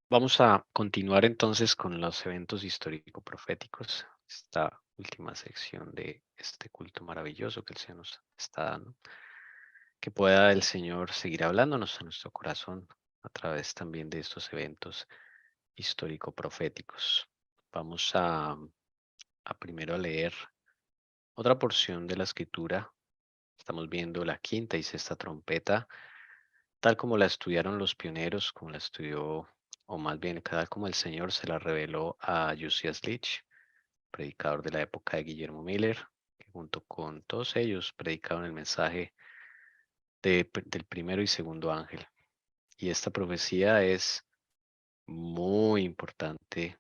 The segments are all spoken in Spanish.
Vamos a continuar entonces con los eventos histórico-proféticos, esta última sección de este culto maravilloso que el Señor nos está dando. Que pueda el Señor seguir hablándonos a nuestro corazón a través también de estos eventos histórico-proféticos. Vamos a primero a leer otra porción de la escritura. Estamos viendo la quinta y sexta trompeta, tal como la estudiaron los pioneros, como la estudió, o más bien, tal como el Señor se la reveló a Josias Leach, predicador de la época de Guillermo Miller, que junto con todos ellos predicaron el mensaje del primero y segundo ángel. Y esta profecía es muy importante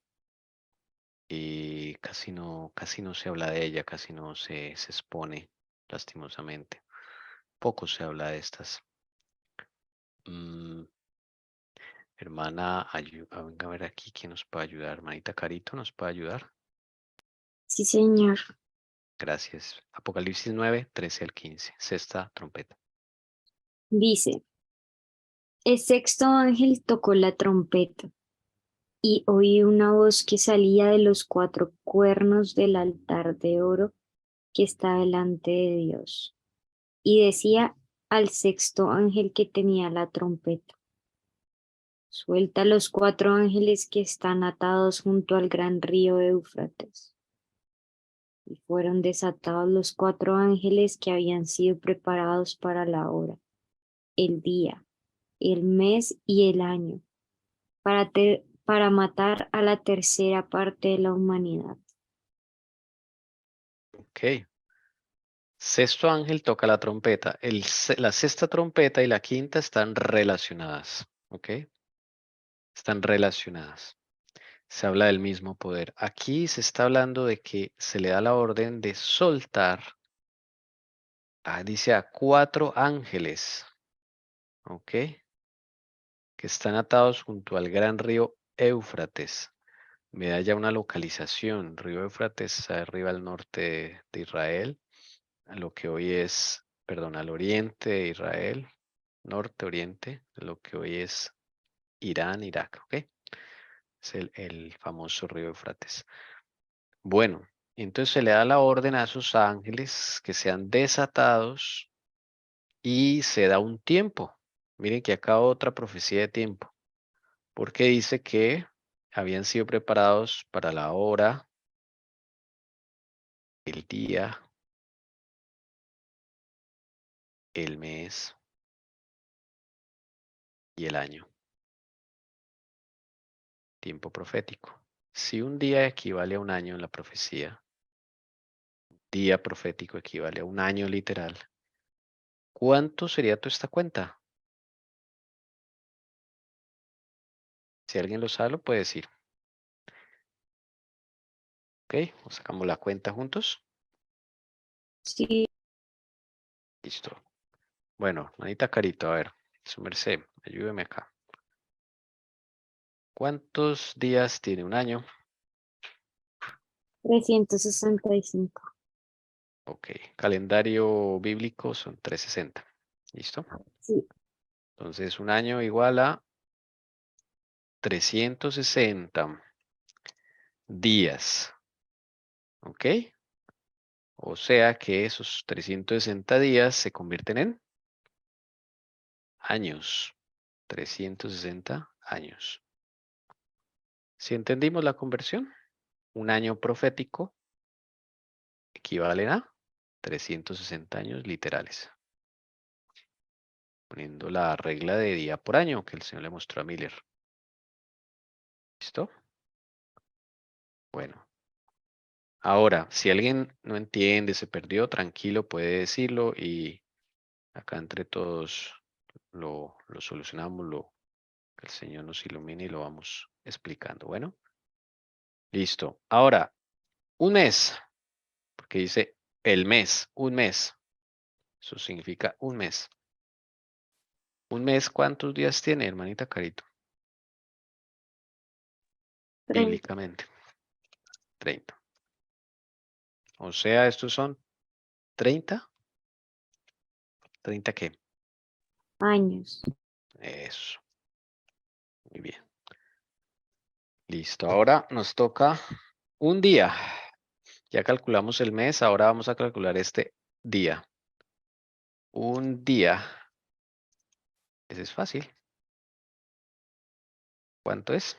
y casi no se habla de ella, casi no se expone, lastimosamente. Poco se habla de estas. Mm, hermana, venga a ver aquí quién nos puede ayudar. Hermanita Carito, ¿nos puede ayudar? Sí, señor. Gracias. Apocalipsis 9, 13 al 15. Sexta trompeta. Dice, el sexto ángel tocó la trompeta y oí una voz que salía de los cuatro cuernos del altar de oro que está delante de Dios y decía al sexto ángel que tenía la trompeta, suelta los cuatro ángeles que están atados junto al gran río Éufrates. Y fueron desatados los cuatro ángeles que habían sido preparados para la hora, el día, el mes y el año, para matar a la tercera parte de la humanidad. Ok. Sexto ángel toca la trompeta. La sexta trompeta y la quinta están relacionadas. Ok. Están relacionadas. Se habla del mismo poder. Aquí se está hablando de que se le da la orden de soltar, dice a cuatro ángeles, ¿ok? Que están atados junto al gran río Éufrates. Me da ya una localización. Río Éufrates está arriba al norte de Israel, a lo que hoy es, perdón, al oriente de Israel, norte, oriente, de lo que hoy es Irán, Irak, ¿ok? Es el famoso río Éufrates. Bueno, entonces se le da la orden a esos ángeles que sean desatados y se da un tiempo. Miren que acá otra profecía de tiempo, porque dice que habían sido preparados para la hora, el día, el mes y el año. Tiempo profético. Si un día equivale a un año en la profecía, día profético equivale a un año literal, ¿cuánto sería toda esta cuenta? Si alguien lo sabe, lo puede decir. ¿Ok? Sacamos la cuenta juntos. Sí, Listo. Bueno, manita Carito, a ver, su merced, ayúdeme acá. ¿Cuántos días tiene un año? 365. Ok, calendario bíblico son 360. ¿Listo? Sí, Entonces, un año igual a 360 días. ¿Ok? O sea que esos 360 días se convierten en años. 360 años. Si entendimos la conversión, un año profético equivale a 360 años literales. Poniendo la regla de día por año que el Señor le mostró a Miller. ¿Listo? Bueno. Ahora, si alguien no entiende, se perdió, tranquilo, puede decirlo y acá entre todos lo solucionamos, que el Señor nos ilumine y lo vamos explicando. Bueno, listo. Ahora, un mes, porque dice el mes, un mes. Eso significa un mes. Un mes, ¿cuántos días tiene, hermanita Carito? 30 Bíblicamente, 30. O sea, estos son 30. ¿30 qué? años. Eso, muy bien. Listo, ahora nos toca un día. Ya calculamos el mes, ahora vamos a calcular este día. Un día. Ese es fácil. ¿Cuánto es?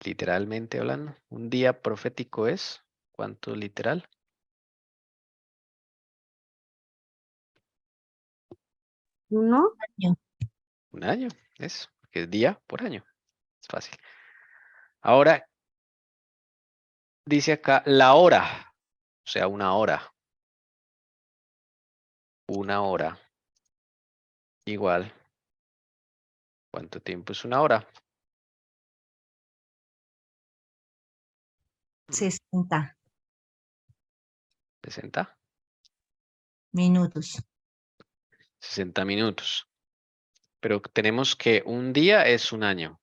Literalmente hablando. Un día profético es. ¿Cuánto literal? ¿Uno? Año. Un año. Es. Porque es día por año. Es fácil. Ahora dice acá la hora. O sea, una hora. Una hora. Igual. ¿Cuánto tiempo es una hora? 60 60. minutos. 60 minutos. Pero tenemos que un día es un año.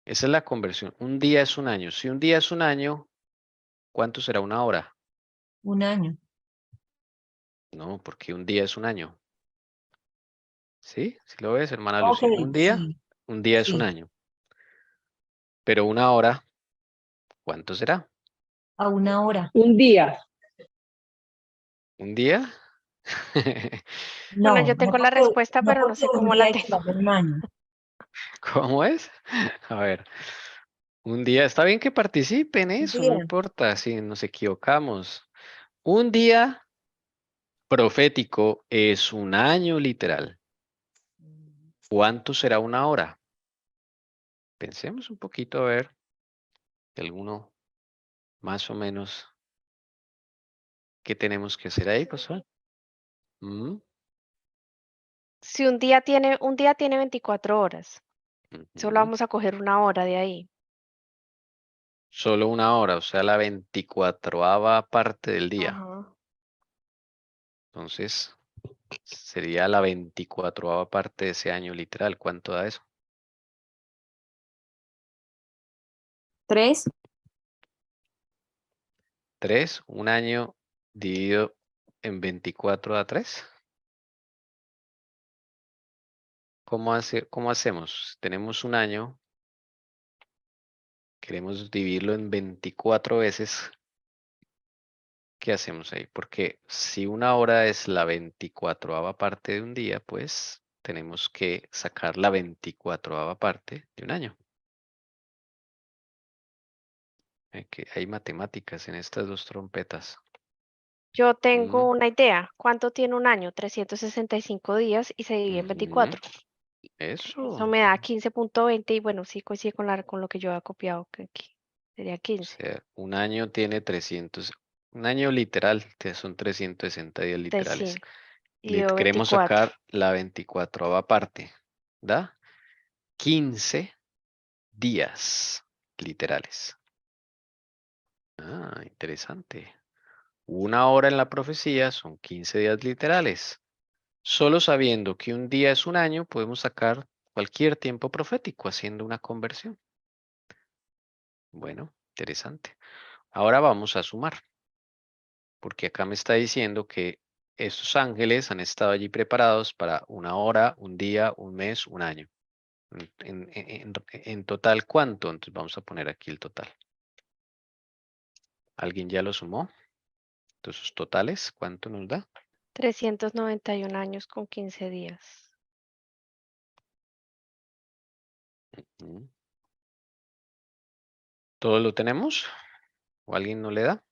Esa es la conversión. Un día es un año. Si un día es un año, ¿cuánto será una hora? Un año. No, porque un día es un año. ¿Sí? ¿Sí lo ves, hermana Ok, Lucy? sí, Un día es un sí. año. Pero una hora, ¿cuánto será? A una hora. Un día. ¿Un día? Bueno, No, yo tengo la respuesta, no pero no porque sé un cómo día la tengo. equivale a un año. ¿Cómo es? A ver, un día, está bien que participen, Un eso, no día. importa si nos equivocamos. Un día profético es un año literal. ¿Cuánto será una hora? Pensemos un poquito a ver si alguno más o menos qué tenemos que hacer ahí, pues. Si un día tiene 24 horas, solo vamos a coger una hora de ahí. Solo una hora, o sea, la 24ª parte del día. Ajá. Entonces, sería la 24ª parte de ese año literal. ¿Cuánto da eso? 3. 3, un año dividido en 24 da 3. ¿Cómo hacemos? Tenemos un año, queremos dividirlo en 24 veces. ¿Qué hacemos ahí? Porque si una hora es la 24ª parte de un día, pues tenemos que sacar la 24ª parte de un año. Que hay matemáticas en estas dos trompetas. Yo tengo Mm, una idea. ¿Cuánto tiene un año? 365 días y se divide en ujú, 24. Eso Eso. me da 15.20 y bueno, sí coincide con lo que yo había copiado, que aquí sería O 15. sea, un año tiene 300. Un año literal, que son 360 días literales. 300. Y yo Queremos 24. sacar la 24ª parte. ¿Da? 15 días literales. Ah, interesante. Una hora en la profecía son 15 días literales. Solo sabiendo que un día es un año, podemos sacar cualquier tiempo profético haciendo una conversión. Bueno, interesante. Ahora vamos a sumar, porque acá me está diciendo que estos ángeles han estado allí preparados para una hora, un día, un mes, un año. En total, ¿cuánto? Entonces vamos a poner aquí el total. ¿Alguien ya lo sumó? Entonces, totales, ¿cuánto nos da? 391 años con 15 días. Mm. ¿Todo lo tenemos? ¿O alguien no le da?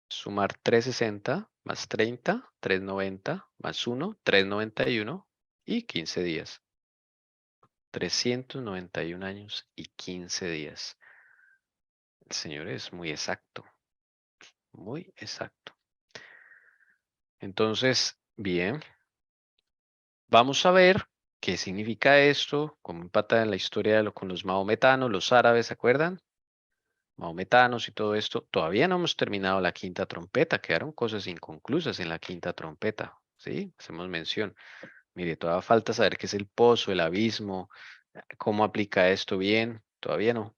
Sumar 360 más 30, 390 más 1, 391 y 15 días. 391 años y 15 días. El Señor es muy exacto, muy exacto. Entonces, bien, vamos a ver qué significa esto, cómo empata en la historia con los maometanos, los árabes, ¿se acuerdan? Maometanos y todo esto. Todavía no hemos terminado la quinta trompeta, quedaron cosas inconclusas en la quinta trompeta, ¿sí? Hacemos mención. Mire, todavía falta saber qué es el pozo, el abismo, cómo aplica esto bien, todavía no.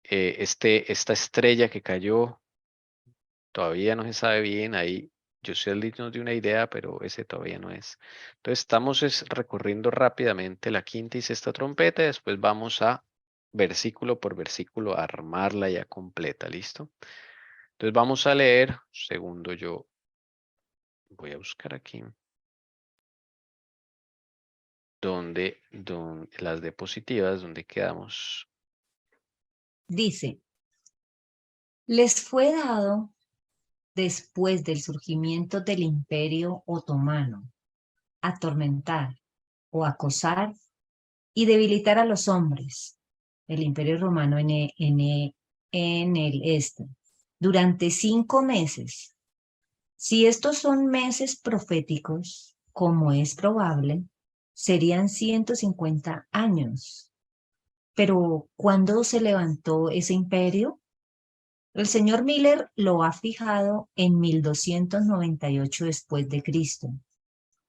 Esta estrella que cayó, todavía no se sabe bien, ahí Yo sé digno de una idea, pero ese todavía no es. Entonces estamos recorriendo rápidamente la quinta y sexta trompeta. Y después vamos a versículo por versículo a armarla ya completa. ¿Listo? Entonces vamos a leer. Segundo, yo voy a buscar aquí. Donde las diapositivas, donde quedamos. Dice, les fue dado después del surgimiento del Imperio Otomano atormentar o acosar y debilitar a los hombres, el Imperio Romano en el este, durante 5 meses. Si estos son meses proféticos, como es probable, serían 150 años. Pero, ¿cuándo se levantó ese imperio? El señor Miller lo ha fijado en 1298 después de Cristo.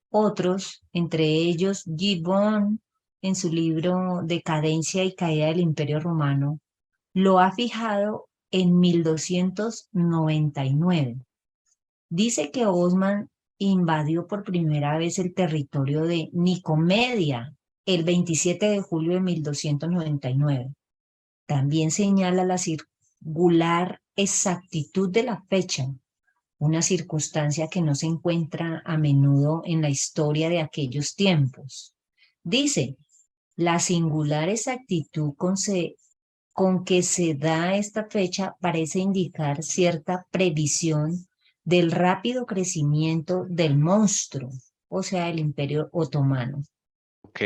Otros, entre ellos Gibbon, en su libro Decadencia y Caída del Imperio Romano, lo ha fijado en 1299. Dice que Osman invadió por primera vez el territorio de Nicomedia el 27 de julio de 1299. También señala la circular exactitud de la fecha, una circunstancia que no se encuentra a menudo en la historia de aquellos tiempos. Dice, la singular exactitud con que se da esta fecha parece indicar cierta previsión del rápido crecimiento del monstruo, o sea, el Imperio Otomano. Ok,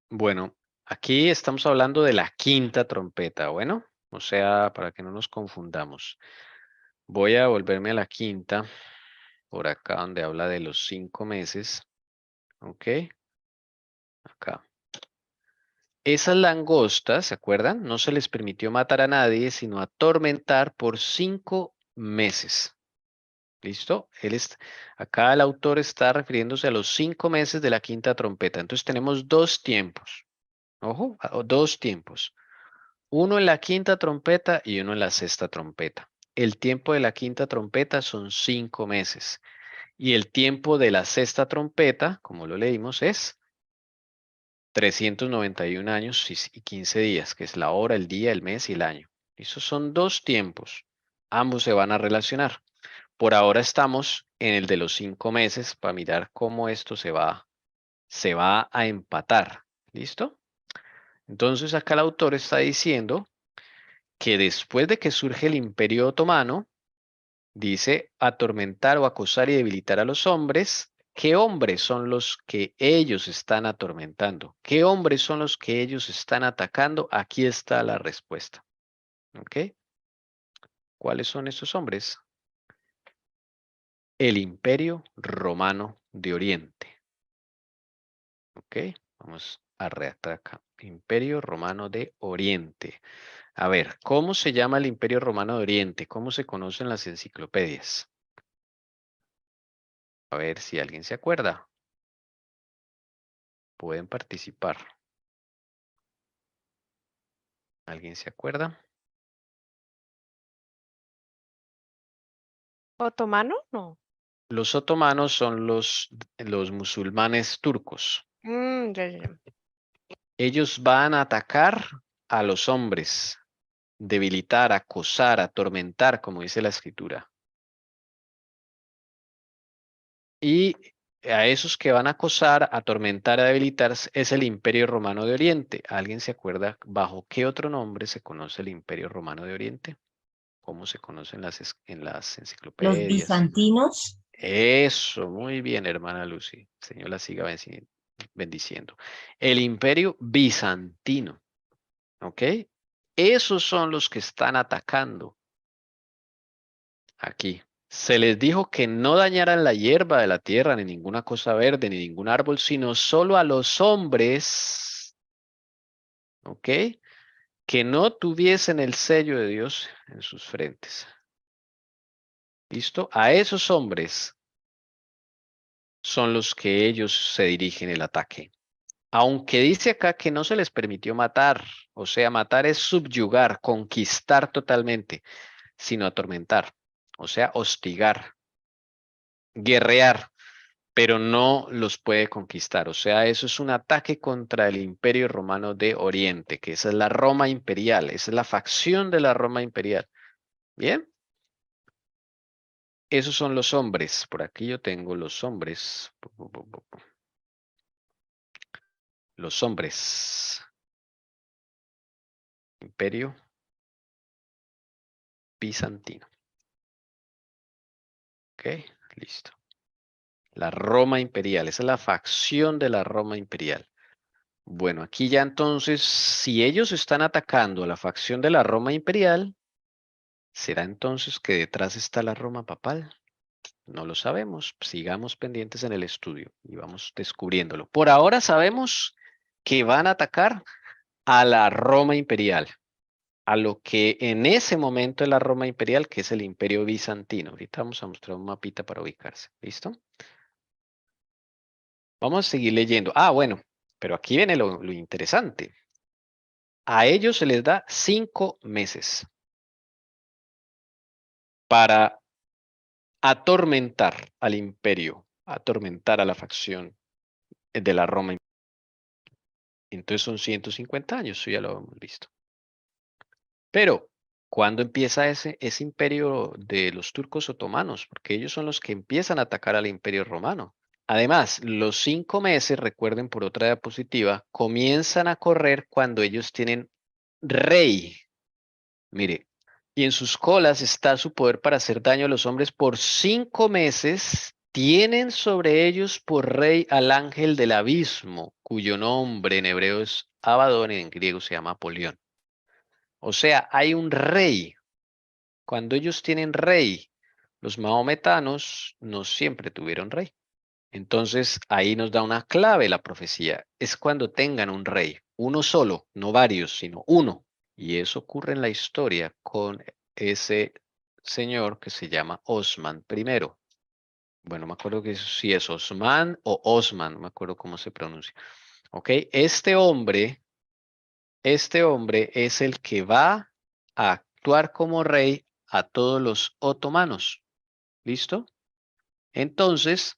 bueno, aquí estamos hablando de la quinta trompeta, bueno, o sea, para que no nos confundamos. Voy a volverme a la quinta, por acá donde habla de los 5 meses, ok, acá. Esas langostas, ¿se acuerdan? No se les permitió matar a nadie, sino atormentar por 5 meses. ¿Listo? Acá el autor está refiriéndose a los 5 meses de la quinta trompeta. Entonces tenemos 2 tiempos. Ojo, 2 tiempos. Uno en la quinta trompeta y uno en la sexta trompeta. El tiempo de la quinta trompeta son 5 meses. Y el tiempo de la sexta trompeta, como lo leímos, es 391 años y 15 días, que es la hora, el día, el mes y el año. Esos son 2 tiempos. Ambos se van a relacionar. Por ahora estamos en el de los 5 meses para mirar cómo esto se va a empatar. ¿Listo? Entonces acá el autor está diciendo que después de que surge el Imperio Otomano, dice atormentar o acosar y debilitar a los hombres. ¿Qué hombres son los que ellos están atormentando? ¿Qué hombres son los que ellos están atacando? Aquí está la respuesta. ¿Ok? ¿Cuáles son estos hombres? El Imperio Romano de Oriente. ¿Ok? Vamos a redactar acá. Imperio Romano de Oriente. A ver, ¿cómo se llama el Imperio Romano de Oriente? ¿Cómo se conocen las enciclopedias? A ver si alguien se acuerda. Pueden participar. ¿Alguien se acuerda? ¿Otomano? No. Los otomanos son los musulmanes turcos. Ya. Ellos van a atacar a los hombres, debilitar, acosar, atormentar, como dice la escritura. Y a esos que van a acosar, atormentar, a debilitar es el Imperio Romano de Oriente. ¿Alguien se acuerda bajo qué otro nombre se conoce el Imperio Romano de Oriente? ¿Cómo se conocen en las Los enciclopedias? bizantinos, Eso, muy bien, hermana Lucy. Señor la siga bendiciendo. El Imperio Bizantino. ¿Ok? Esos son los que están atacando aquí. Se les dijo que no dañaran la hierba de la tierra, ni ninguna cosa verde, ni ningún árbol, sino solo a los hombres, ¿ok? Que no tuviesen el sello de Dios en sus frentes. ¿Listo? A esos hombres son los que ellos se dirigen el ataque. Aunque dice acá que no se les permitió matar, o sea, matar es subyugar, conquistar totalmente, sino atormentar, o sea, hostigar. guerrear, pero no los puede conquistar. O sea, eso es un ataque contra el Imperio Romano de Oriente, que esa es la Roma imperial, esa es la facción de la Roma imperial. Bien. Esos son los hombres. Por aquí yo tengo los hombres. Los hombres. Imperio bizantino. Ok, listo. La Roma imperial. Esa es la facción de la Roma imperial. Bueno, aquí ya entonces, si ellos están atacando a la facción de la Roma imperial, ¿será entonces que detrás está la Roma papal? No lo sabemos. Sigamos pendientes en el estudio y vamos descubriéndolo. Por ahora sabemos que van a atacar a la Roma imperial, a lo que en ese momento es la Roma imperial, que es el Imperio bizantino. Ahorita vamos a mostrar un mapita para ubicarse. ¿Listo? Vamos a seguir leyendo. Ah, bueno, pero aquí viene lo interesante. A ellos se les da 5 meses para atormentar al imperio, atormentar a la facción de la Roma. Entonces son 150 años, eso ya lo hemos visto. Pero, ¿cuándo empieza ese imperio de los turcos otomanos? Porque ellos son los que empiezan a atacar al imperio romano. Además, los 5 meses, recuerden por otra diapositiva, comienzan a correr cuando ellos tienen rey. Mire, y en sus colas está su poder para hacer daño a los hombres por 5 meses. Tienen sobre ellos por rey al ángel del abismo, cuyo nombre en hebreo es Abadón y en griego se llama Apolión. O sea, hay un rey. Cuando ellos tienen rey, los mahometanos no siempre tuvieron rey. Entonces ahí nos da una clave la profecía. Es cuando tengan un rey, uno solo, no varios, sino uno. Y eso ocurre en la historia con ese señor que se llama Osman I. Bueno, me acuerdo que si es Osman o Osman, no me acuerdo cómo se pronuncia. Ok, este hombre es el que va a actuar como rey a todos los otomanos. ¿Listo? Entonces,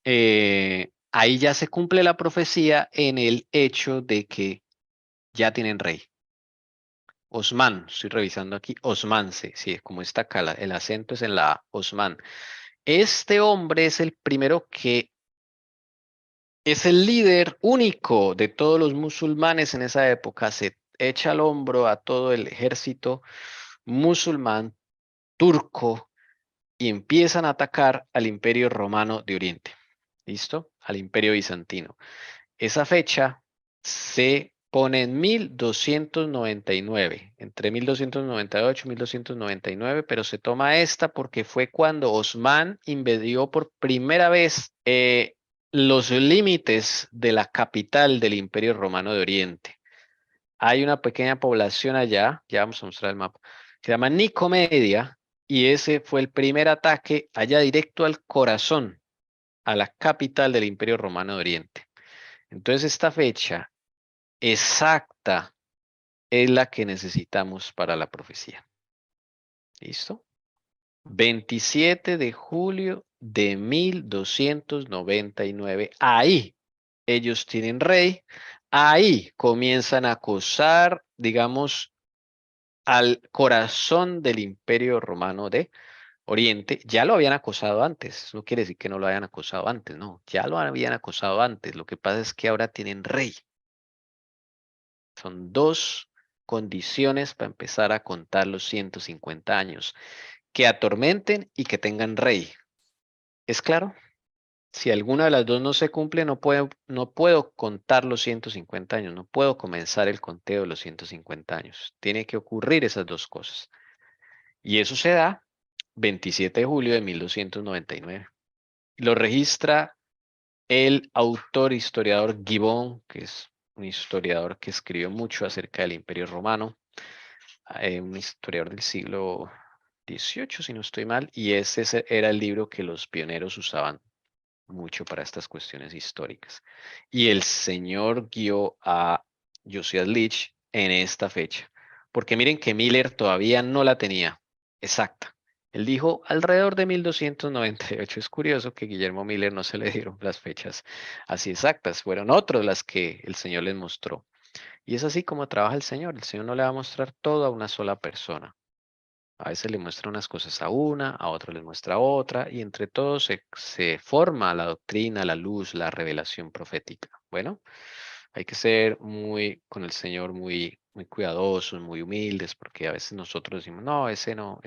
ahí ya se cumple la profecía en el hecho de que ya tienen rey. Osman, estoy revisando aquí, Osman, sí, es como está acá, el acento es en la A, Osman. Este hombre es el primero que es el líder único de todos los musulmanes en esa época. Se echa al hombro a todo el ejército musulmán, turco, y empiezan a atacar al Imperio Romano de Oriente. ¿Listo? Al Imperio Bizantino. Esa fecha se pone en 1299, entre 1298 y 1299, pero se toma esta porque fue cuando Osman invadió por primera vez los límites de la capital del Imperio Romano de Oriente. Hay una pequeña población allá, ya vamos a mostrar el mapa, se llama Nicomedia, y ese fue el primer ataque allá directo al corazón, a la capital del Imperio Romano de Oriente. Entonces esta fecha exacta es la que necesitamos para la profecía. ¿Listo? 27 de julio de 1299. Ahí ellos tienen rey. Ahí comienzan a acosar, digamos, al corazón del Imperio Romano de Oriente. Ya lo habían acosado antes. No quiere decir que no lo hayan acosado antes, no. Ya lo habían acosado antes. Lo que pasa es que ahora tienen rey. Son 2 condiciones para empezar a contar los 150 años. Que atormenten y que tengan rey. ¿Es claro? Si alguna de las dos no se cumple, no puedo contar los 150 años, no puedo comenzar el conteo de los 150 años. Tiene que ocurrir esas dos cosas. Y eso se da 27 de julio de 1299. Lo registra el autor historiador Gibbon, que es un historiador que escribió mucho acerca del Imperio Romano, un historiador del siglo XVIII, si no estoy mal, y ese era el libro que los pioneros usaban mucho para estas cuestiones históricas. Y el señor guió a Josiah Leach en esta fecha, porque miren que Miller todavía no la tenía exacta. Él dijo alrededor de 1298. Es curioso que Guillermo Miller no se le dieron las fechas así exactas. Fueron otros las que el Señor les mostró. Y es así como trabaja el Señor. El Señor no le va a mostrar todo a una sola persona. A veces le muestra unas cosas a una, a otra le muestra otra, y entre todos se forma la doctrina, la luz, la revelación profética. Bueno, hay que ser muy, con el Señor, muy cuidadosos, muy humildes, porque a veces nosotros decimos, no, ese no,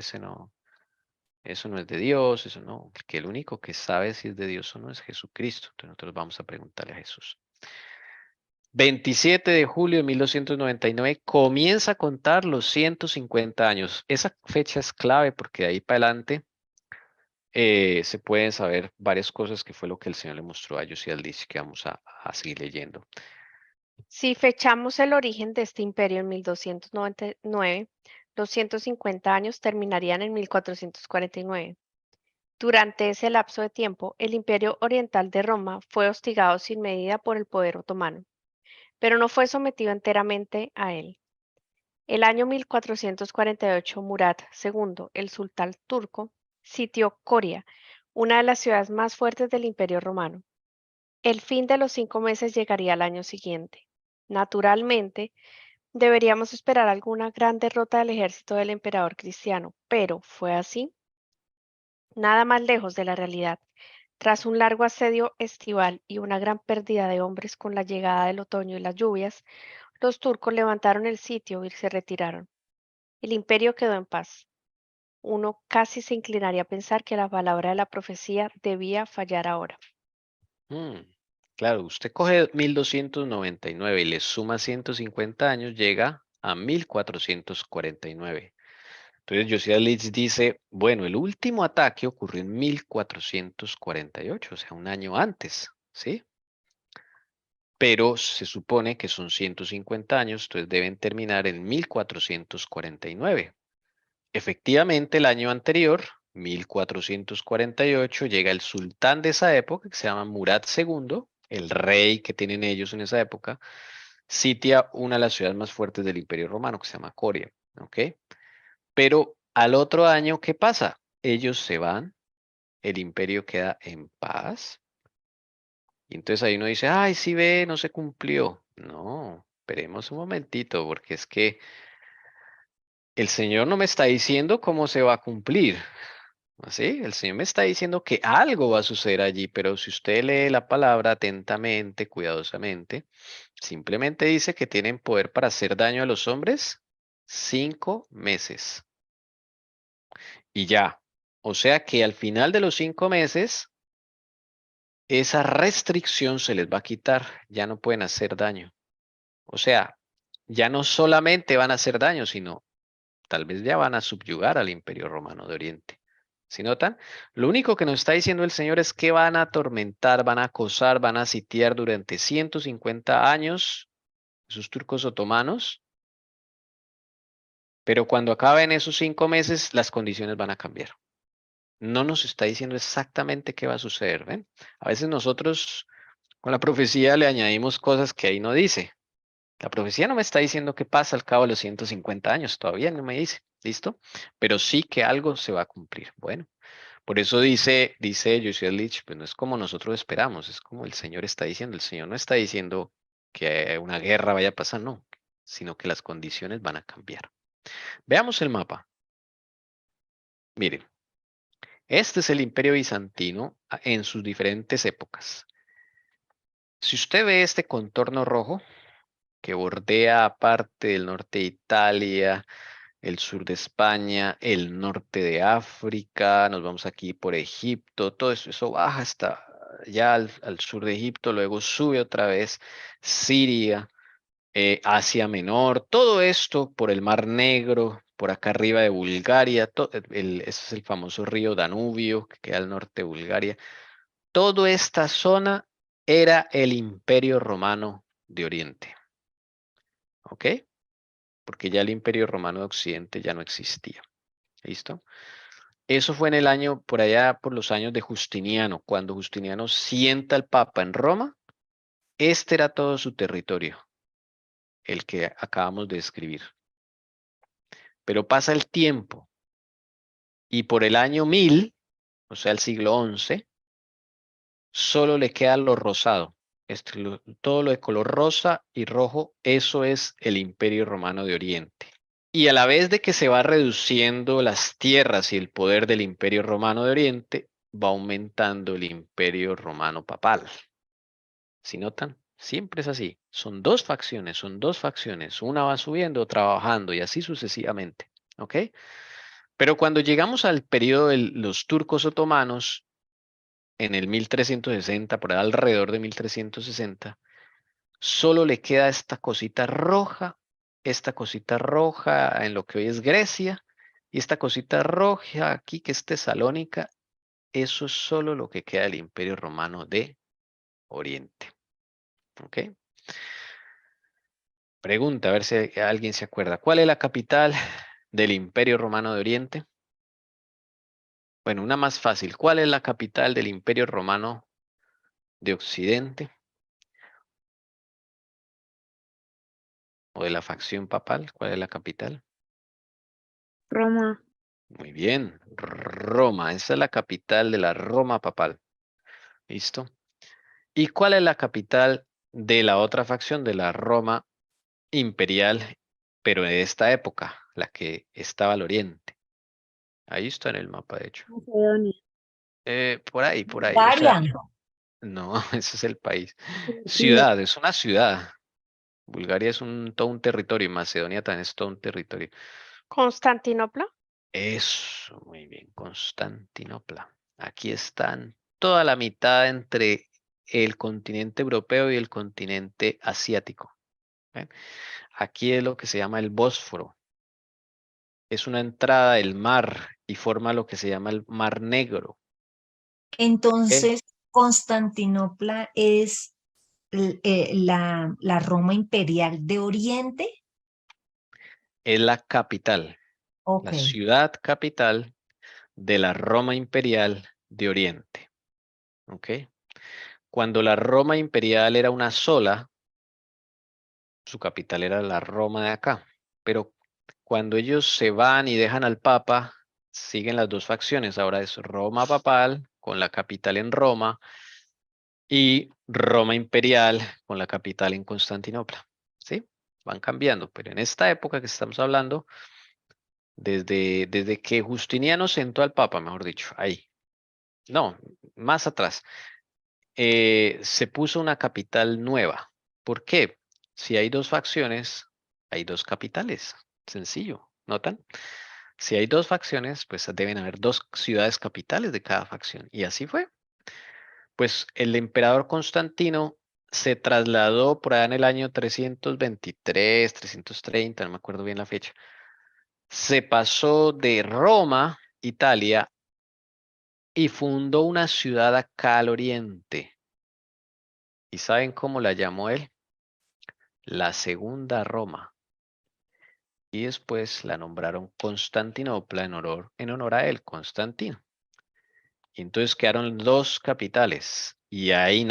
eso no es de Dios, eso no, porque el único que sabe si es de Dios o no es Jesucristo. Entonces nosotros vamos a preguntarle a Jesús. 27 de julio de 1299 comienza a contar los 150 años. Esa fecha es clave porque de ahí para adelante se pueden saber varias cosas que fue lo que el Señor le mostró a ellos y al dice que vamos a seguir leyendo. Si fechamos el origen de este imperio en 1299, los 150 años terminarían en 1449. Durante ese lapso de tiempo, el Imperio Oriental de Roma fue hostigado sin medida por el poder otomano, pero no fue sometido enteramente a él. El año 1448, Murad II, el sultán turco, sitió Coria, una de las ciudades más fuertes del Imperio Romano. El fin de los 5 meses llegaría al año siguiente. Naturalmente, deberíamos esperar alguna gran derrota del ejército del emperador cristiano, pero ¿fue así? Nada más lejos de la realidad. Tras un largo asedio estival y una gran pérdida de hombres con la llegada del otoño y las lluvias, los turcos levantaron el sitio y se retiraron. El imperio quedó en paz. Uno casi se inclinaría a pensar que la palabra de la profecía debía fallar ahora. Claro, usted coge 1299 y le suma 150 años, llega a 1449. Entonces Josiah Leeds dice, bueno, el último ataque ocurrió en 1448, o sea, un año antes, ¿sí? Pero se supone que son 150 años, entonces deben terminar en 1449. Efectivamente, el año anterior, 1448, llega el sultán de esa época, que se llama Murad II, el rey que tienen ellos en esa época, sitia una de las ciudades más fuertes del Imperio Romano, que se llama Coria, ¿ok? Pero al otro año, ¿qué pasa? Ellos se van, el imperio queda en paz, y entonces ahí uno dice, ay, sí ve, no se cumplió. No, esperemos un momentito, porque es que el Señor no me está diciendo cómo se va a cumplir. ¿Sí? El Señor me está diciendo que algo va a suceder allí, pero si usted lee la palabra atentamente, cuidadosamente, simplemente dice que tienen poder para hacer daño a los hombres 5 meses. Y ya. O sea que al final de los 5 meses, esa restricción se les va a quitar. Ya no pueden hacer daño. O sea, ya no solamente van a hacer daño, sino tal vez ya van a subyugar al Imperio Romano de Oriente. ¿Sí notan? Lo único que nos está diciendo el Señor es que van a atormentar, van a acosar, van a sitiar durante 150 años esos turcos otomanos, pero cuando acaben esos 5 meses, las condiciones van a cambiar. No nos está diciendo exactamente qué va a suceder, ¿ven? A veces nosotros con la profecía le añadimos cosas que ahí no dice. La profecía no me está diciendo qué pasa al cabo de los 150 años, todavía no me dice, ¿listo? Pero sí que algo se va a cumplir. Bueno. Por eso dice Josiah Leach, pues no es como nosotros esperamos, es como el Señor está diciendo. El Señor no está diciendo que una guerra vaya a pasar, no, sino que las condiciones van a cambiar. Veamos el mapa. Miren, este es el Imperio Bizantino en sus diferentes épocas. Si usted ve este contorno rojo que bordea parte del norte de Italia, el sur de España, el norte de África, nos vamos aquí por Egipto, todo eso baja hasta ya al sur de Egipto, luego sube otra vez Siria, Asia Menor, todo esto por el Mar Negro, por acá arriba de Bulgaria, ese es el famoso río Danubio que queda al norte de Bulgaria. Toda esta zona era el Imperio Romano de Oriente. ¿Ok? Porque ya el Imperio Romano de Occidente ya no existía. ¿Listo? Eso fue en el año, por allá, por los años de Justiniano, cuando Justiniano sienta al Papa en Roma, este era todo su territorio, el que acabamos de describir. Pero pasa el tiempo Y por el año 1000, o sea, el siglo XI, solo le queda lo rosado. Todo lo de color rosa y rojo, eso es el Imperio Romano de Oriente. Y a la vez de que se va reduciendo las tierras y el poder del Imperio Romano de Oriente, va aumentando el Imperio Romano Papal. ¿Sí notan? Siempre es así. Son dos facciones. Una va subiendo, otra va bajando y así sucesivamente. ¿Ok? Pero cuando llegamos al periodo de los turcos otomanos, en el 1360, por ahí alrededor de 1360, solo le queda esta cosita roja en lo que hoy es Grecia, y esta cosita roja aquí que es Tesalónica. Eso es solo lo que queda del Imperio Romano de Oriente. ¿Ok? Pregunta, a ver si alguien se acuerda. ¿Cuál es la capital del Imperio Romano de Oriente? Bueno, una más fácil. ¿Cuál es la capital del Imperio Romano de Occidente? ¿O de la facción papal? ¿Cuál es la capital? Roma. Muy bien, Roma. Esa es la capital de la Roma papal. ¿Listo? ¿Y cuál es la capital de la otra facción de la Roma imperial, pero de esta época, la que estaba al oriente? Ahí está en el mapa, de hecho. Macedonia. Por ahí. O sea, Bulgaria. no, ese es el país. Sí, Ciudad, es una ciudad. Bulgaria es todo un territorio y Macedonia también es todo un territorio. Constantinopla. Eso, muy bien, Constantinopla. Aquí están toda la mitad entre el continente europeo y el continente asiático. ¿Ven? Aquí es lo que se llama el Bósforo. Es una entrada del mar y forma lo que se llama el Mar Negro. ¿Ok? Entonces, Constantinopla es la Roma imperial de Oriente. Es la capital, Ok. la ciudad capital de la Roma imperial de Oriente. ¿Ok? Cuando la Roma imperial era una sola, su capital era la Roma de acá. Pero cuando ellos se van y dejan al Papa, siguen las dos facciones. Ahora es Roma papal con la capital en Roma y Roma imperial con la capital en Constantinopla. ¿Sí? Van cambiando, pero en esta época que estamos hablando, desde que Justiniano sentó al Papa, mejor dicho, ahí. No, más atrás. Se puso una capital nueva. ¿Por qué? Si hay dos facciones, hay dos capitales. Sencillo, ¿notan? Si hay dos facciones, pues deben haber dos ciudades capitales de cada facción. Y así fue. Pues el emperador Constantino se trasladó por allá en el año 323, 330, no me acuerdo bien la fecha. Se pasó de Roma, Italia, y fundó una ciudad acá al oriente. ¿Y saben cómo la llamó él? La Segunda Roma. Y después la nombraron Constantinopla en honor a él, Constantino. Y entonces quedaron dos capitales. Y ahí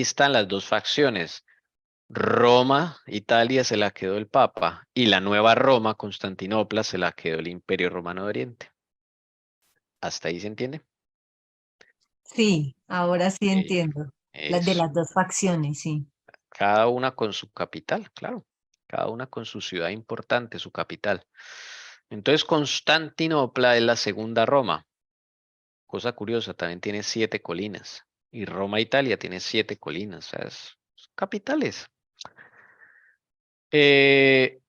están las dos facciones. Roma, Italia, se la quedó el Papa. Y la nueva Roma, Constantinopla, se la quedó el Imperio Romano de Oriente. ¿Hasta ahí se entiende? Sí, ahora sí Eh, entiendo. Las de Eso. las dos facciones, sí. Cada una con su capital, claro. Cada una con su ciudad importante, su capital. Entonces, Constantinopla es la segunda Roma. Cosa curiosa, también tiene 7 colinas. Y Roma, Italia, tiene 7 colinas. O sea, son capitales. Eh,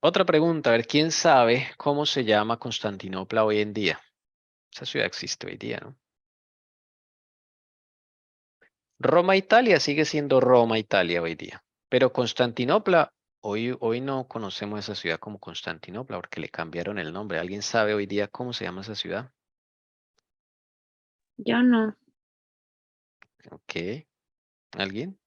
Otra pregunta, a ver, ¿quién sabe cómo se llama Constantinopla hoy en día? Esa ciudad existe hoy día, ¿no? Roma, Italia sigue siendo Roma, Italia hoy día. Pero Constantinopla, hoy no conocemos esa ciudad como Constantinopla porque le cambiaron el nombre. ¿Alguien sabe hoy día cómo se llama esa ciudad? yo no. Ok, ¿alguien?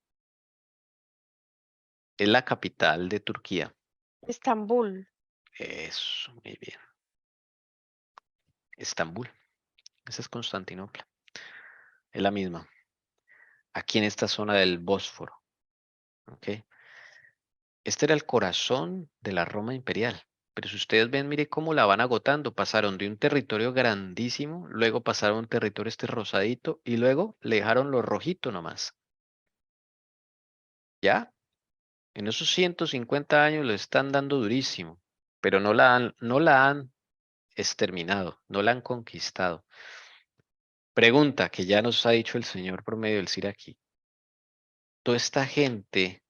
Es la capital de Turquía. Estambul. Eso, muy bien. Estambul. Esa es Constantinopla. Es la misma. Aquí en esta zona del Bósforo. ¿Ok? Este era el corazón de la Roma imperial. Pero si ustedes ven, mire cómo la van agotando. Pasaron de un territorio grandísimo, luego pasaron a un territorio este rosadito y luego le dejaron lo rojito nomás. ¿Ya? En esos 150 años lo están dando durísimo, pero no la han exterminado, no la han conquistado. Pregunta que ya nos ha dicho el Señor por medio del Siraquí. Toda esta gente,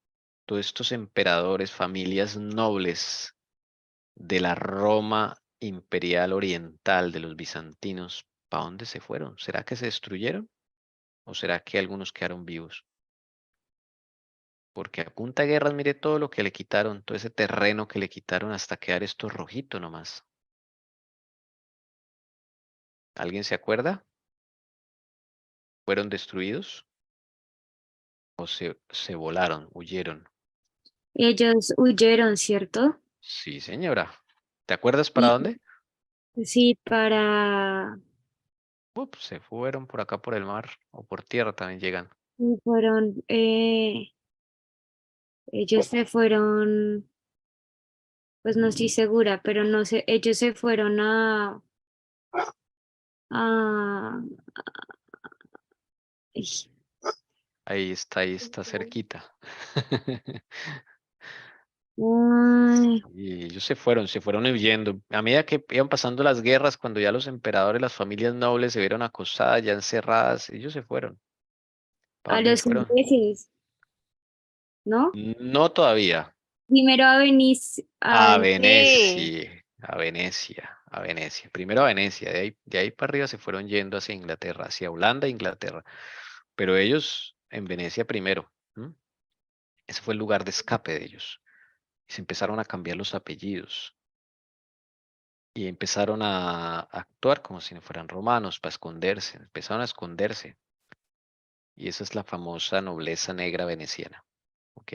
todos estos emperadores, familias nobles de la Roma imperial oriental, de los bizantinos, ¿para dónde se fueron? ¿Será que se destruyeron? ¿O será que algunos quedaron vivos? Porque a punta de guerras, mire todo lo que le quitaron, todo ese terreno que le quitaron hasta quedar esto rojito nomás. ¿Alguien se acuerda? ¿Fueron destruidos? ¿O se volaron, huyeron? Ellos huyeron, ¿cierto? Sí, señora. ¿Te acuerdas para Y dónde? sí, para... Se fueron por acá por el mar o por tierra también llegan. Fueron, ellos se fueron, pues no estoy segura, pero no sé, ellos se fueron a, ay, Ahí está cerquita. ay, Y ellos se fueron huyendo. A medida que iban pasando las guerras, cuando ya los emperadores, las familias nobles se vieron acosadas, ya encerradas, ellos se fueron. ¿Para a dónde se los fueron? ingleses, ¿no? No todavía. Primero a Venice, A Sí. Venecia, a Venecia, a Venecia. Primero a Venecia, de ahí para arriba se fueron yendo hacia Inglaterra, hacia Holanda e Inglaterra. Pero ellos en Venecia primero. ¿M? Ese fue el lugar de escape de ellos. Y se empezaron a cambiar los apellidos. Y empezaron a actuar como si no fueran romanos, para esconderse. Empezaron a esconderse. Y esa es la famosa nobleza negra veneciana. ¿Ok?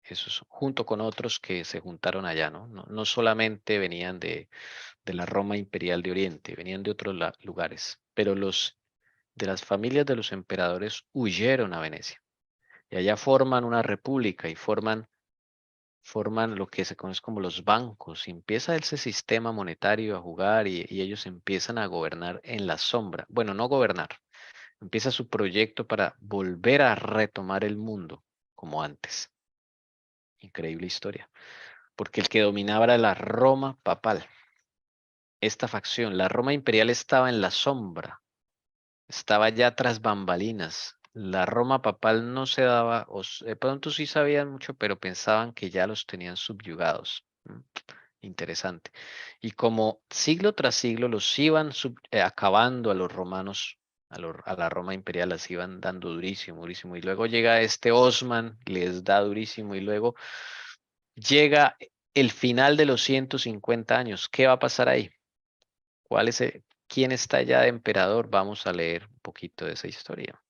Eso es junto con otros que se juntaron allá, ¿no? No solamente venían de la Roma imperial de Oriente, venían de otros lugares, pero los de las familias de los emperadores huyeron a Venecia y allá forman una república y forman lo que se conoce como los bancos y empieza ese sistema monetario a jugar y ellos empiezan a gobernar en la sombra. Bueno, no gobernar, empieza su proyecto para volver a retomar el mundo como antes. Increíble historia, porque el que dominaba era la Roma papal. Esta facción, la Roma imperial estaba en la sombra, estaba ya tras bambalinas. La Roma papal no se daba, de pronto sí sabían mucho, pero pensaban que ya los tenían subyugados. Interesante. Y como siglo tras siglo los iban acabando a los romanos, a la Roma imperial, las iban dando durísimo, durísimo. Y luego llega este Osman, les da durísimo. Y luego llega el final de los 150 años. ¿Qué va a pasar ahí? ¿Quién está ya de emperador? Vamos a leer un poquito de esa historia.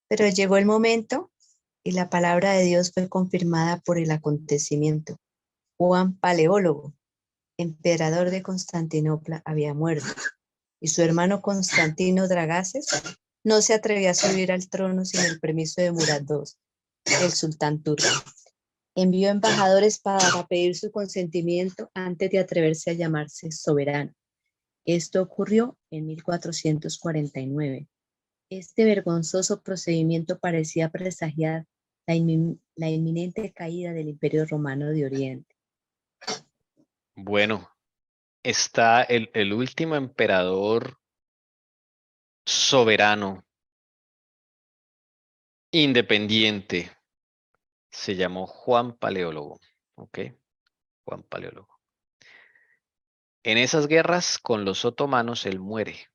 Pero llegó el momento y la palabra de Dios fue confirmada por el acontecimiento. Juan Paleólogo, emperador de Constantinopla, había muerto, y su hermano Constantino Dragaces no se atrevió a subir al trono sin el permiso de Murad II, el sultán turco. Envió embajadores para pedir su consentimiento antes de atreverse a llamarse soberano. Esto ocurrió en 1449. Este vergonzoso procedimiento parecía presagiar la inminente caída del Imperio Romano de Oriente. Bueno, está el último emperador soberano, independiente, se llamó Juan Paleólogo. ¿Ok? Juan Paleólogo. En esas guerras con los otomanos él muere.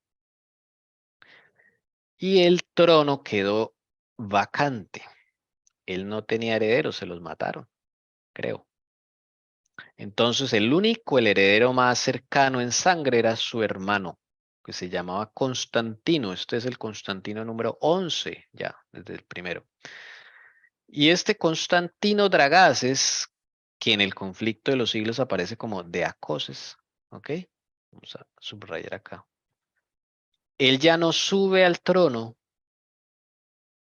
Y el trono quedó vacante. Él no tenía herederos, se los mataron, creo. Entonces el heredero más cercano en sangre era su hermano, que se llamaba Constantino. Este es el Constantino número 11, ya, desde el primero. Y este Constantino Dragaces, que en el conflicto de los siglos aparece como Deacoses, ¿ok? Vamos a subrayar acá. Él ya no sube al trono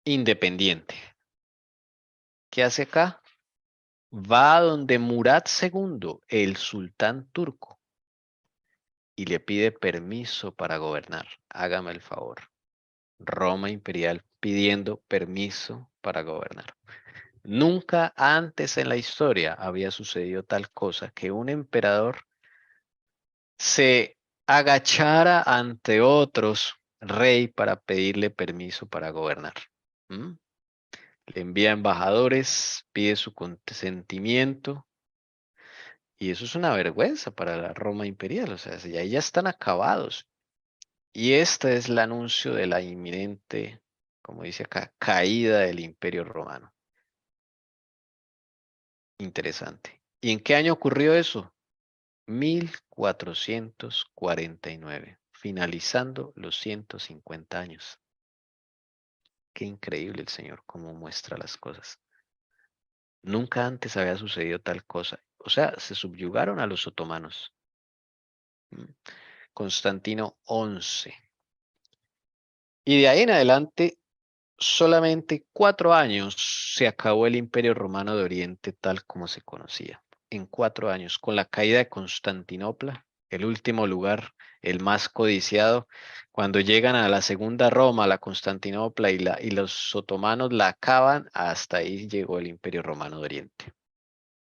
independiente. ¿Qué hace acá? va a donde Murad II, el sultán turco, y le pide permiso para gobernar. Hágame el favor. Roma imperial pidiendo permiso para gobernar. Nunca antes en la historia había sucedido tal cosa, que un emperador se agachara ante otros rey para pedirle permiso para gobernar. ¿Mm? Le envía embajadores, pide su consentimiento, y eso es una vergüenza para la Roma imperial. O sea, si ahí ya están acabados. Y este es el anuncio de la inminente, como dice acá, caída del Imperio Romano. Interesante. ¿Y en qué año ocurrió eso? 1449, finalizando los 150 años. Qué increíble el Señor cómo muestra las cosas. Nunca antes había sucedido tal cosa. O sea, se subyugaron a los otomanos. Constantino XI. Y de ahí en adelante, solamente 4 años se acabó el Imperio Romano de Oriente tal como se conocía. En 4 años, con la caída de Constantinopla, el último lugar, el más codiciado, cuando llegan a la segunda Roma, la Constantinopla y los otomanos la acaban, hasta ahí llegó el Imperio Romano de Oriente.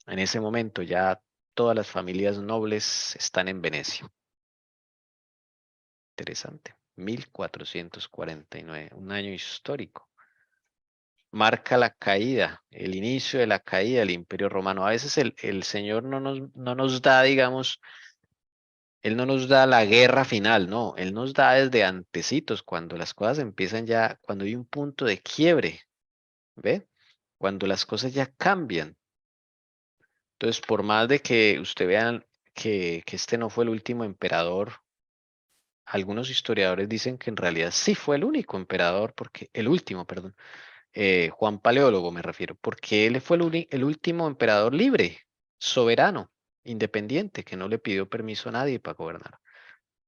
En ese momento ya todas las familias nobles están en Venecia. Interesante. 1449, un año histórico. Marca la caída, el inicio de la caída del Imperio Romano. A veces el Señor no nos da, digamos, Él no nos da la guerra final, no, Él nos da desde antecitos, cuando las cosas empiezan ya, cuando hay un punto de quiebre, ¿ve? Cuando las cosas ya cambian. Entonces, por más de que usted vean que este no fue el último emperador, algunos historiadores dicen que en realidad sí fue el único emperador, porque el último, perdón. Juan Paleólogo me refiero, porque él fue el último emperador libre, soberano, independiente, que no le pidió permiso a nadie para gobernar.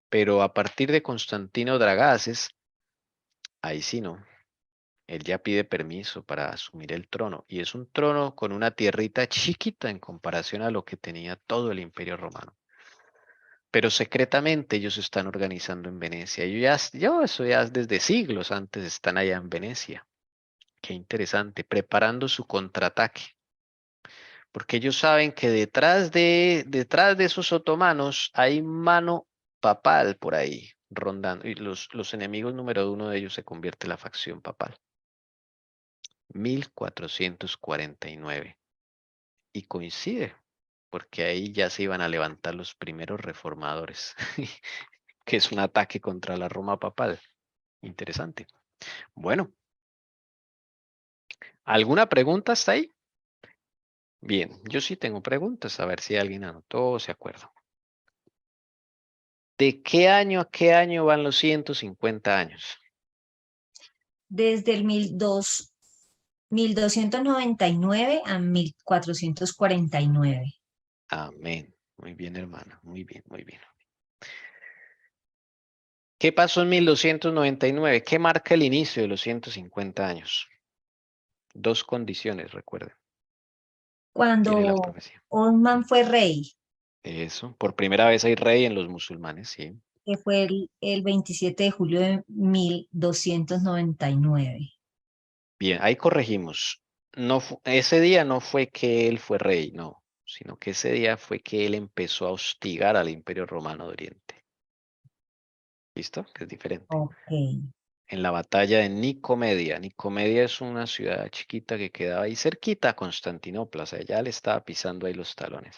Pero a partir de Constantino Dragaces, ahí sí no, él ya pide permiso para asumir el trono, y es un trono con una tierrita chiquita en comparación a lo que tenía todo el Imperio Romano. Pero secretamente ellos están organizando en Venecia. Eso ya desde siglos antes están allá en Venecia. Qué interesante, preparando su contraataque. Porque ellos saben que detrás de esos otomanos hay mano papal por ahí rondando. Y los enemigos número 1 de ellos se convierte en la facción papal. 1449. Y coincide, porque ahí ya se iban a levantar los primeros reformadores, que es un ataque contra la Roma papal. Interesante. Bueno, ¿alguna pregunta hasta ahí? Bien, yo sí tengo preguntas, a ver si alguien anotó o se acuerda. ¿De qué año a qué año van los 150 años? Desde el 1299 a 1449. Amén. Muy bien, hermana. Muy bien, muy bien. ¿Qué pasó en 1299? ¿Qué marca el inicio de los 150 años? 2 condiciones, recuerden. Tiene la Cuando profecía. Osman fue rey, Eso. Por primera vez hay rey en los musulmanes, sí. que fue el 27 de julio de 1299. Bien, ahí corregimos. No, ese día no fue que él fue rey, no, sino que ese día fue que él empezó a hostigar al Imperio Romano de Oriente. ¿Listo? Que es diferente. Ok. En la batalla de Nicomedia. Nicomedia es una ciudad chiquita que quedaba ahí cerquita a Constantinopla, o sea, ya le estaba pisando ahí los talones.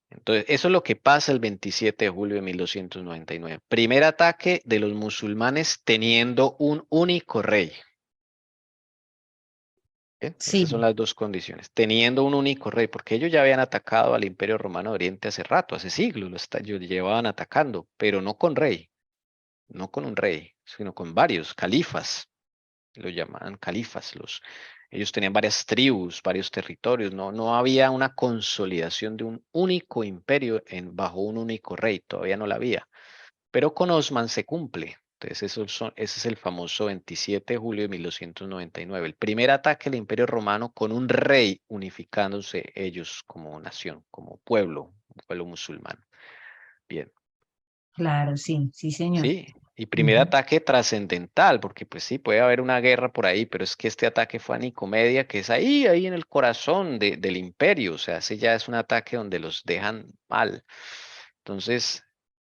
Entonces, eso es lo que pasa el 27 de julio de 1299. Primer ataque de los musulmanes teniendo un único rey. Bien, esas son Sí, las 2 condiciones. Teniendo un único rey, porque ellos ya habían atacado al Imperio Romano de Oriente hace rato, hace siglos, ellos llevaban atacando, pero no con rey, no con un rey, sino con varios califas. Lo llamaban califas. Ellos tenían varias tribus, varios territorios. No había una consolidación de un único imperio bajo un único rey. Todavía no la había. Pero con Osman se cumple. Entonces, ese es el famoso 27 de julio de 1299. El primer ataque al Imperio Romano con un rey unificándose ellos como nación, como pueblo, un pueblo musulmán. Bien, Claro, sí, sí, señor. sí. Y primer Ujú. ataque trascendental, porque pues sí, puede haber una guerra por ahí, pero es que este ataque fue a Nicomedia, que es ahí en el corazón del imperio. O sea, ese ya es un ataque donde los dejan mal. Entonces,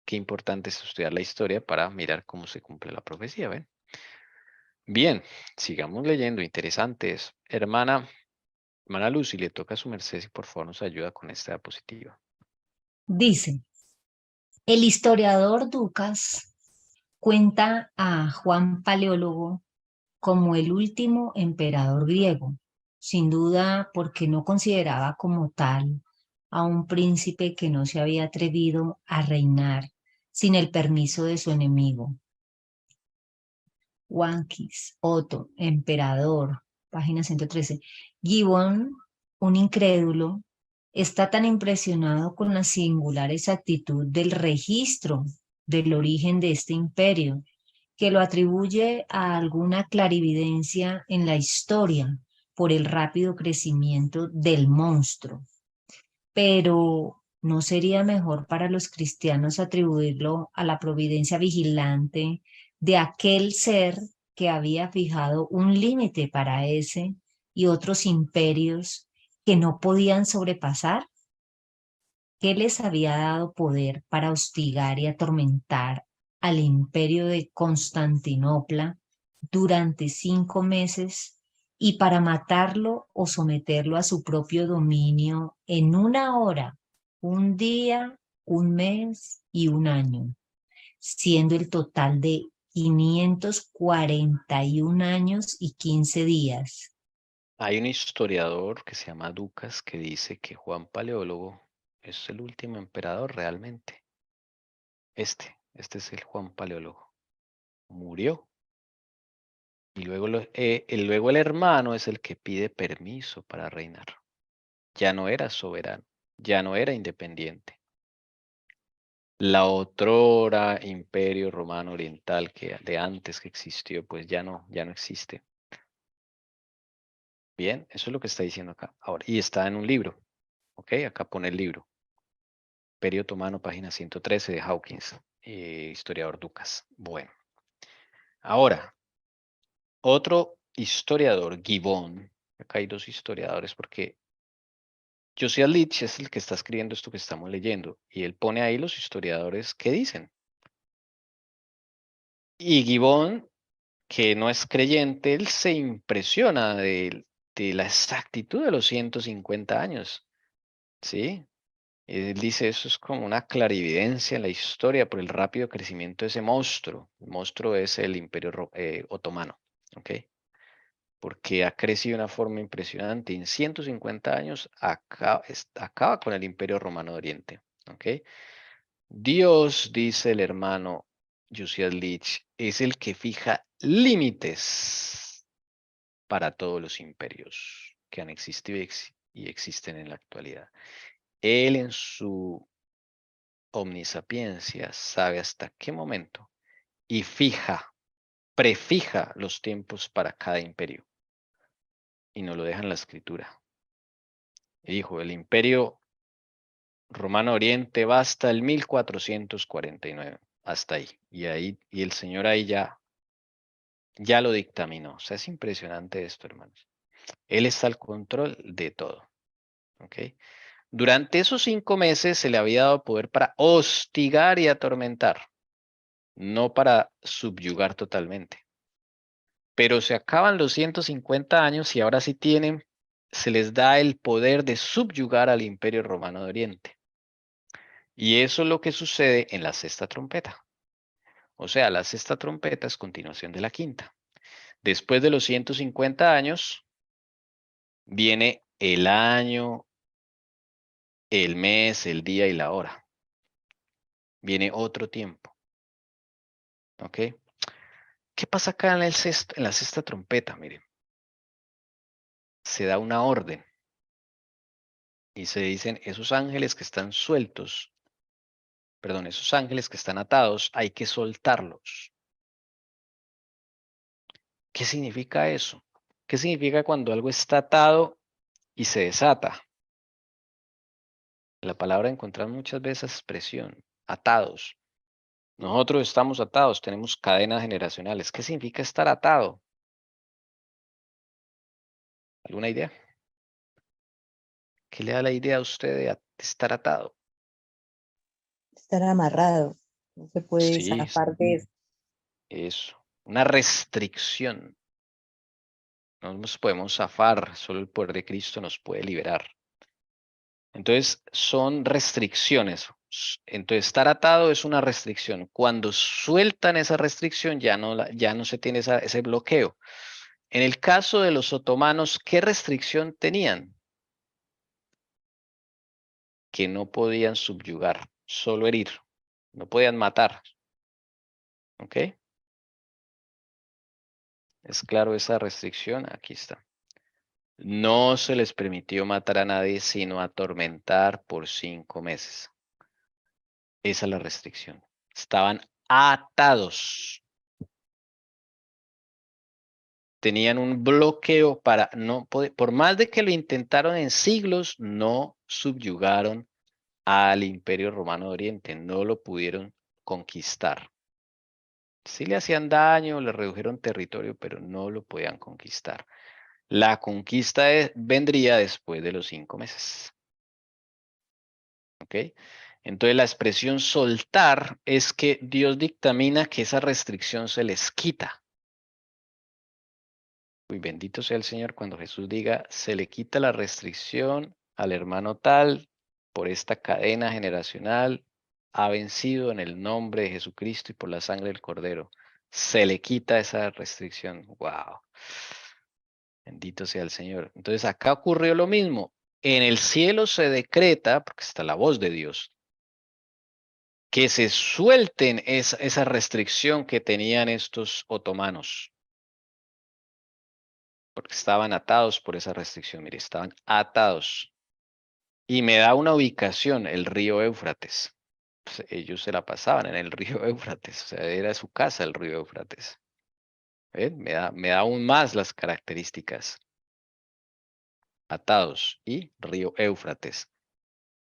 qué importante es estudiar la historia para mirar cómo se cumple la profecía, ¿ven? Bien, sigamos leyendo. Interesantes. Hermana Lucy, le toca a su merced si por favor nos ayuda con esta diapositiva. Dice, el historiador Ducas cuenta a Juan Paleólogo como el último emperador griego, sin duda porque no consideraba como tal a un príncipe que no se había atrevido a reinar sin el permiso de su enemigo. Wanquis, Otto, emperador, página 113. Gibbon, un incrédulo, está tan impresionado con la singular exactitud del registro del origen de este imperio que lo atribuye a alguna clarividencia en la historia por el rápido crecimiento del monstruo. Pero ¿no sería mejor para los cristianos atribuirlo a la providencia vigilante de aquel ser que había fijado un límite para ese y otros imperios que no podían sobrepasar? ¿Qué les había dado poder para hostigar y atormentar al imperio de Constantinopla durante 5 meses y para matarlo o someterlo a su propio dominio en 1 hora, un día, un mes y un año, siendo el total de 541 años y 15 días? Hay un historiador que se llama Ducas que dice que Juan Paleólogo es el último emperador realmente. Este es el Juan Paleólogo. Murió. Y luego el hermano es el que pide permiso para reinar. Ya no era soberano, ya no era independiente. La otrora imperio romano oriental que de antes que existió, pues ya no existe. Bien, eso es lo que está diciendo acá. Ahora, y está en un libro. Ok, acá pone el libro. Imperio Otomano, página 113 de Hawkins, historiador Ducas. Bueno, ahora, otro historiador, Gibbon. Acá hay dos historiadores porque Josiah Litch es el que está escribiendo esto que estamos leyendo y él pone ahí los historiadores que dicen. Y Gibbon, que no es creyente, él se impresiona de la exactitud de los 150 años. ¿Sí? Él dice, eso es como una clarividencia en la historia por el rápido crecimiento de ese monstruo. El monstruo es el Imperio Otomano, ¿ok? Porque ha crecido de una forma impresionante. En 150 años acaba con el Imperio Romano de Oriente, ¿ok? Dios, dice el hermano Josiah Litch, es el que fija límites para todos los imperios que han existido y existen en la actualidad. Él en su omnisapiencia sabe hasta qué momento y prefija los tiempos para cada imperio. Y nos lo deja en la escritura. Y dijo, el imperio romano oriente va hasta el 1449, hasta ahí. Y el Señor ahí ya lo dictaminó. O sea, es impresionante esto, hermanos. Él está al control de todo. ¿Ok? Durante esos 5 meses se le había dado poder para hostigar y atormentar, no para subyugar totalmente. Pero se acaban los 150 años y ahora sí se les da el poder de subyugar al Imperio Romano de Oriente. Y eso es lo que sucede en la sexta trompeta. O sea, la sexta trompeta es continuación de la quinta. Después de los 150 años, viene el año, el mes, el día y la hora. Viene otro tiempo. ¿Ok? ¿Qué pasa acá en la sexta trompeta? Miren, se da una orden y se dicen esos ángeles que están sueltos, perdón, esos ángeles que están atados, hay que soltarlos. ¿Qué significa eso? ¿Qué significa cuando algo está atado y se desata? En la palabra encontramos muchas veces expresión, atados. Nosotros estamos atados, tenemos cadenas generacionales. ¿Qué significa estar atado? ¿Alguna idea? ¿Qué le da la idea a usted de estar atado? Estar amarrado. No se puede Sí, zafar de eso. eso. Una restricción. No nos podemos zafar, solo el poder de Cristo nos puede liberar. Entonces, son restricciones. Entonces, estar atado es una restricción. Cuando sueltan esa restricción, ya no se tiene ese bloqueo. En el caso de los otomanos, ¿qué restricción tenían? Que no podían subyugar, solo herir. No podían matar. ¿Ok? ¿Es claro esa restricción? Aquí está. No se les permitió matar a nadie, sino atormentar por 5 meses. Esa es la restricción. Estaban atados. Tenían un bloqueo para no poder, por más de que lo intentaron en siglos, no subyugaron al Imperio Romano de Oriente, no lo pudieron conquistar. Sí le hacían daño, le redujeron territorio, pero no lo podían conquistar. La conquista vendría después de los 5 meses. ¿Ok? Entonces la expresión soltar es que Dios dictamina que esa restricción se les quita. Uy, bendito sea el Señor cuando Jesús diga, se le quita la restricción al hermano tal por esta cadena generacional, ha vencido en el nombre de Jesucristo y por la sangre del Cordero. Se le quita esa restricción. Wow. Bendito sea el Señor. Entonces acá ocurrió lo mismo. En el cielo se decreta, porque está la voz de Dios, que se suelten esa restricción que tenían estos otomanos, porque estaban atados por esa restricción. Mire, estaban atados. Y me da una ubicación, el río Éufrates. Pues, ellos se la pasaban en el río Éufrates, o sea, era su casa el río Éufrates. ¿Ven? Me da aún más las características. Atados y río Éufrates.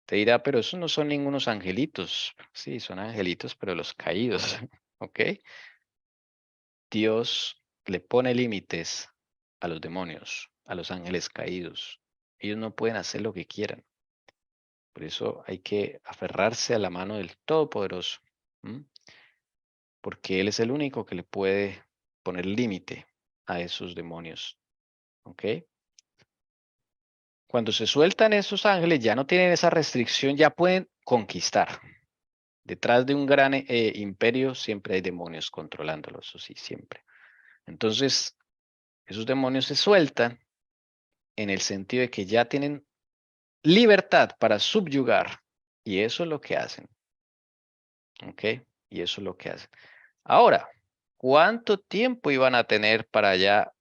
Te dirá, pero esos no son ningunos angelitos. Sí, son angelitos, pero los caídos. ¿Ok? Dios le pone límites a los demonios, a los ángeles caídos. Ellos no pueden hacer lo que quieran. Por eso hay que aferrarse a la mano del Todopoderoso. ¿M? Porque Él es el único que le puede poner límite a esos demonios. ¿Ok? Cuando se sueltan esos ángeles, ya no tienen esa restricción, ya pueden conquistar. Detrás de un gran imperio siempre hay demonios controlándolos, eso sí, siempre. Entonces, esos demonios se sueltan en el sentido de que ya tienen libertad para subyugar. Y eso es lo que hacen. ¿Ok? Y eso es lo que hacen. Ahora, ¿cuánto tiempo iban a tener para ya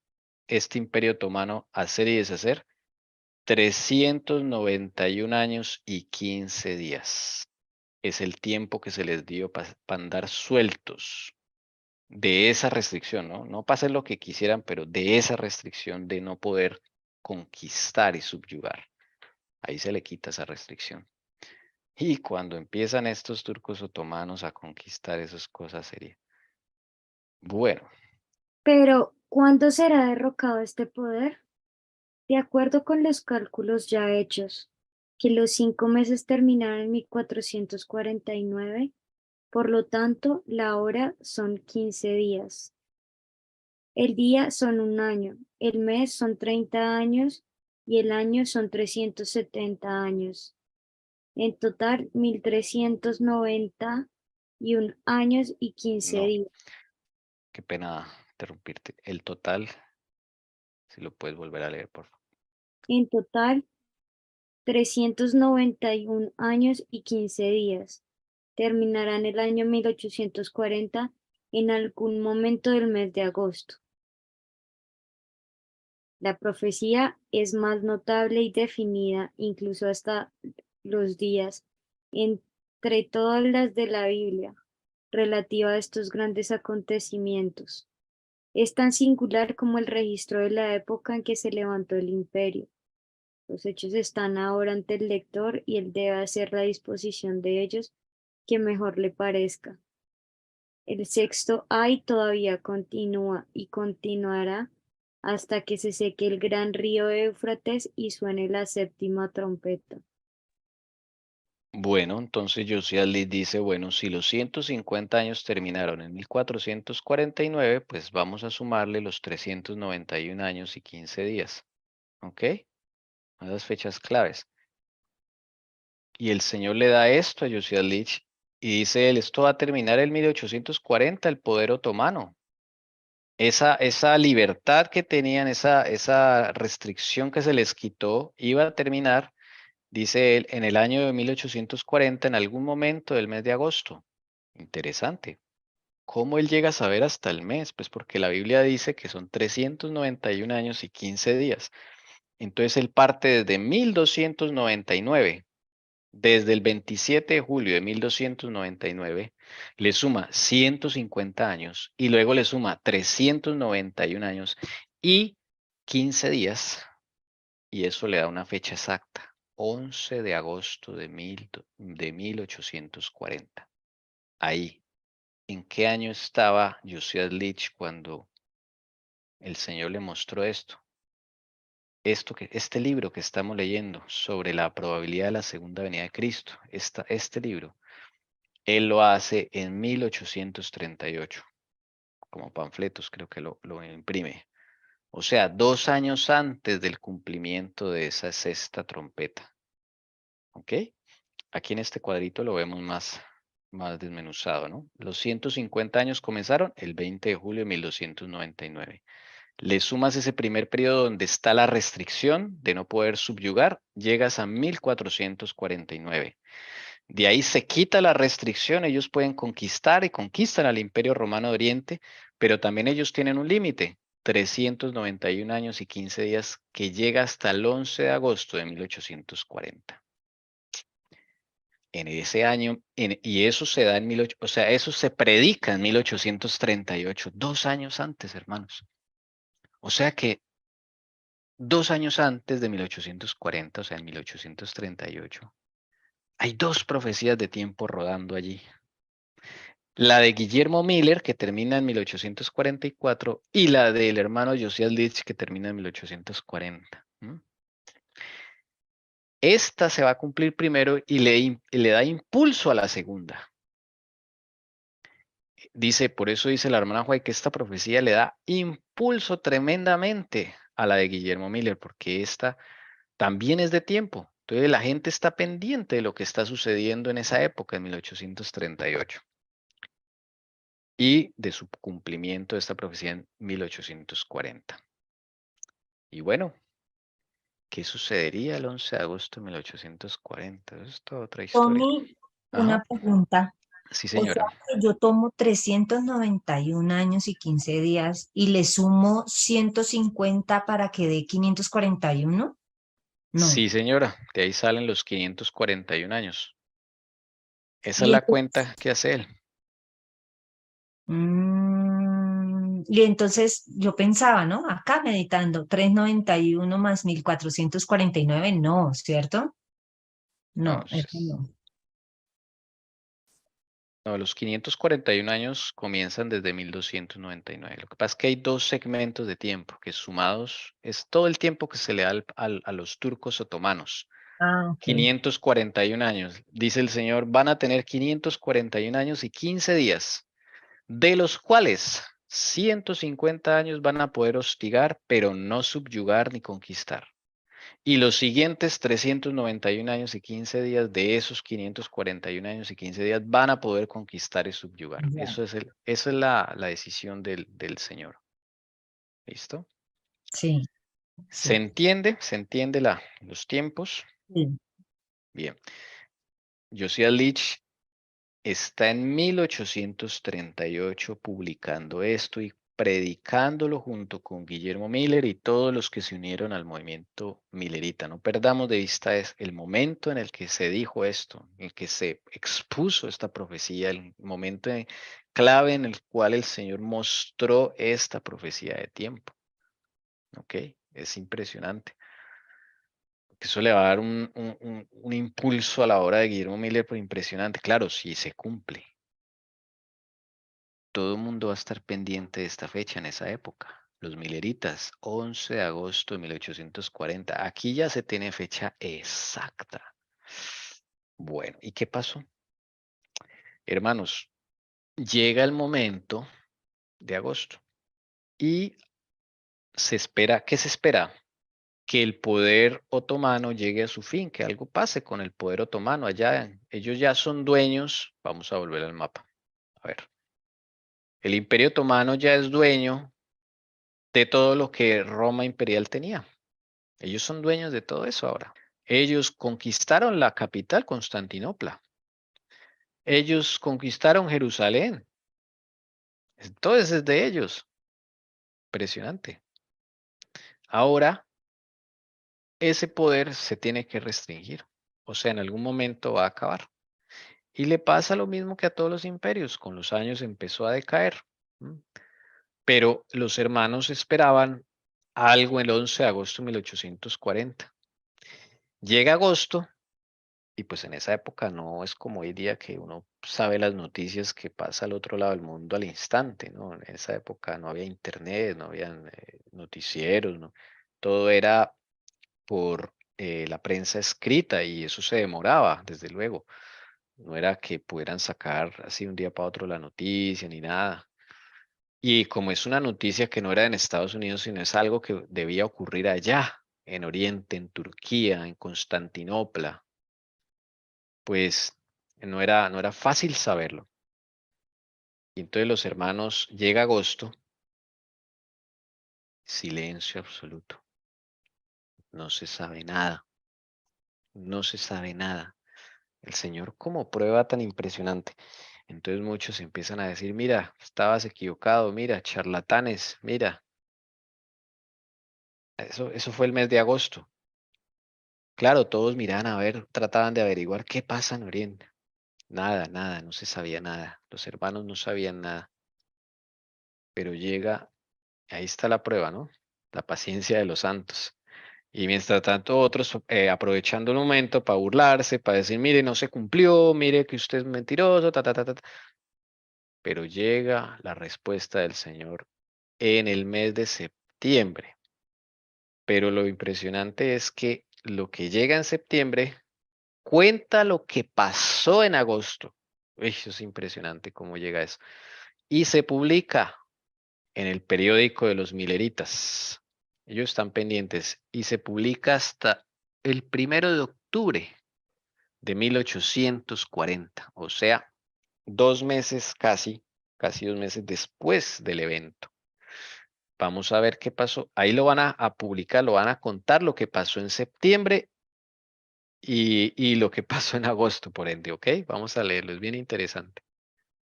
este imperio otomano hacer y deshacer? 391 años y 15 días. Es el tiempo que se les dio para andar sueltos de esa restricción, ¿no? No para hacer lo que quisieran, pero de esa restricción de no poder conquistar y subyugar. Ahí se le quita esa restricción. Y cuando empiezan estos turcos otomanos a conquistar esas cosas sería. Bueno, Pero, ¿cuándo será derrocado este poder? De acuerdo con los cálculos ya hechos, que los 5 meses terminaron en 1449, por lo tanto, la hora son 15 días. El día son un año, el mes son 30 años y el año son 370 años. En total, 1391 años y 15 no, días. qué pena interrumpirte. El total, si lo puedes volver a leer, por favor. En total, 391 años y 15 días. Terminarán el año 1840 en algún momento del mes de agosto. La profecía es más notable y definida, incluso hasta los días, entre todas las de la Biblia, relativa a estos grandes acontecimientos. Es tan singular como el registro de la época en que se levantó el imperio. Los hechos están ahora ante el lector y él debe hacer la disposición de ellos que mejor le parezca. El sexto ay todavía continúa y continuará hasta que se seque el gran río Éufrates y suene la séptima trompeta. Bueno, entonces Josiah Lee dice, bueno, si los 150 años terminaron en 1449, pues vamos a sumarle los 391 años y 15 días. ¿Ok? Las fechas claves. Y el Señor le da esto a Josiah Leach y dice él, esto va a terminar en 1840, el poder otomano. Esa libertad que tenían, esa restricción que se les quitó, iba a terminar, dice él, en el año de 1840, en algún momento del mes de agosto. Interesante. ¿Cómo él llega a saber hasta el mes? Pues porque la Biblia dice que son 391 años y 15 días. Entonces él parte desde 1299. Desde el 27 de julio de 1299, le suma 150 años y luego le suma 391 años y 15 días, y eso le da una fecha exacta, 11 de agosto de 1840. Ahí, ¿en qué año estaba Josiah Leach cuando el Señor le mostró esto? Este libro que estamos leyendo sobre la probabilidad de la segunda venida de Cristo, este libro, él lo hace en 1838, como panfletos creo que lo imprime. O sea, 2 años antes del cumplimiento de esa sexta trompeta. ¿Ok? Aquí en este cuadrito lo vemos más desmenuzado, ¿no? Los 150 años comenzaron el 20 de julio de 1299. Le sumas ese primer periodo donde está la restricción de no poder subyugar, llegas a 1449. De ahí se quita la restricción, ellos pueden conquistar y conquistan al Imperio Romano de Oriente, pero también ellos tienen un límite, 391 años y 15 días, que llega hasta el 11 de agosto de 1840. En ese año, y eso se da en o sea, eso se predica en 1838, 2 años antes, hermanos. O sea que 2 años antes de 1840, o sea, en 1838, hay 2 profecías de tiempo rodando allí. La de Guillermo Miller, que termina en 1844, y la del hermano Josiah Leach, que termina en 1840. Esta se va a cumplir primero y le da impulso a la segunda. Dice, por eso dice la hermana White que esta profecía le da impulso tremendamente a la de Guillermo Miller, porque esta también es de tiempo. Entonces la gente está pendiente de lo que está sucediendo en esa época, en 1838. Y de su cumplimiento de esta profecía en 1840. Y bueno, ¿qué sucedería el 11 de agosto de 1840? Eso es toda otra historia. Tommy, una Ajá. pregunta. Sí, O sea señora. que yo tomo 391 años y 15 días y le sumo 150 para que dé 541. No. Sí, señora. De ahí salen los 541 años. Esa es Y la entonces, cuenta que hace él. y entonces yo pensaba, ¿no? Acá meditando, 391 más 1449, no, ¿cierto? No, No, eso no. no, los 541 años comienzan desde 1299. Lo que pasa es que hay 2 segmentos de tiempo que sumados es todo el tiempo que se le da a los turcos otomanos. Ah, ok. 541 años. Dice el Señor, van a tener 541 años y 15 días, de los cuales 150 años van a poder hostigar, pero no subyugar ni conquistar. Y los siguientes 391 años y 15 días de esos 541 años y 15 días van a poder conquistar y subyugar. Ya. Esa es la decisión del Señor. ¿Listo? Sí, ¿Se sí, entiende? ¿Se entiende los tiempos? sí. Bien. Josiah Leach está en 1838 publicando esto y predicándolo junto con Guillermo Miller y todos los que se unieron al movimiento millerita. No perdamos de vista el momento en el que se dijo esto, en el que se expuso esta profecía, el momento clave en el cual el Señor mostró esta profecía de tiempo. ¿Ok? Es impresionante. Eso le va a dar un impulso a la obra de Guillermo Miller, pero impresionante. Claro, si se cumple. Todo el mundo va a estar pendiente de esta fecha en esa época. Los Milleritas, 11 de agosto de 1840. Aquí ya se tiene fecha exacta. Bueno, ¿y qué pasó? Hermanos, llega el momento de agosto y se espera, ¿qué se espera? Que el poder otomano llegue a su fin, que algo pase con el poder otomano allá. Ellos ya son dueños. Vamos a volver al mapa. A ver. El Imperio Otomano ya es dueño de todo lo que Roma imperial tenía. Ellos son dueños de todo eso ahora. Ellos conquistaron la capital, Constantinopla. Ellos conquistaron Jerusalén. Entonces es de ellos. Impresionante. Ahora, ese poder se tiene que restringir. O sea, en algún momento va a acabar. Y le pasa lo mismo que a todos los imperios. Con los años empezó a decaer. Pero los hermanos esperaban algo el 11 de agosto de 1840. Llega agosto y pues en esa época no es como hoy día que uno sabe las noticias que pasa al otro lado del mundo al instante, ¿no? En esa época no había internet, no había noticieros, ¿no? Todo era por la prensa escrita y eso se demoraba, desde luego. No era que pudieran sacar así un día para otro la noticia ni nada. Y como es una noticia que no era en Estados Unidos, sino es algo que debía ocurrir allá, en Oriente, en Turquía, en Constantinopla, pues no era fácil saberlo. Y entonces los hermanos, llega agosto, silencio absoluto. No se sabe nada. No se sabe nada. El Señor como prueba tan impresionante. Entonces muchos empiezan a decir, mira, estabas equivocado, mira, charlatanes, mira. Eso fue el mes de agosto. Claro, todos miraban a ver, trataban de averiguar qué pasa en Oriente. Nada, nada, no se sabía nada. Los hermanos no sabían nada. Pero llega, ahí está la prueba, ¿no? La paciencia de los santos. Y mientras tanto, otros aprovechando el momento para burlarse, para decir, mire, no se cumplió, mire que usted es mentiroso, ta, ta, ta, ta. Pero llega la respuesta del Señor en el mes de septiembre. Pero lo impresionante es que lo que llega en septiembre cuenta lo que pasó en agosto. Uy, eso es impresionante cómo llega eso. Y se publica en el periódico de los Milleritas. Ellos están pendientes. Y se publica hasta el 1 de octubre de 1840. O sea, 2 meses casi 2 meses después del evento. Vamos a ver qué pasó. Ahí lo van a publicar, lo van a contar lo que pasó en septiembre y lo que pasó en agosto, por ende, ¿ok? Vamos a leerlo, es bien interesante,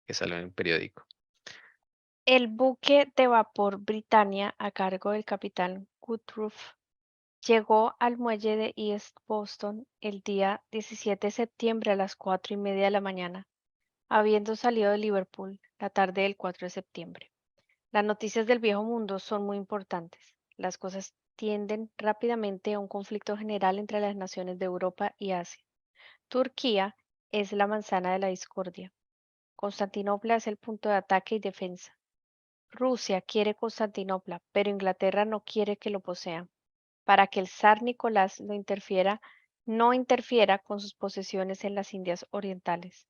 que salió en el periódico. El buque de vapor Britannia, a cargo del capitán Woodruff, llegó al muelle de East Boston el día 17 de septiembre a las 4:30 de la mañana, habiendo salido de Liverpool la tarde del 4 de septiembre. Las noticias del viejo mundo son muy importantes. Las cosas tienden rápidamente a un conflicto general entre las naciones de Europa y Asia. Turquía es la manzana de la discordia. Constantinopla es el punto de ataque y defensa. Rusia quiere Constantinopla, pero Inglaterra no quiere que lo posea, para que el zar Nicolás no interfiera con sus posesiones en las Indias Orientales.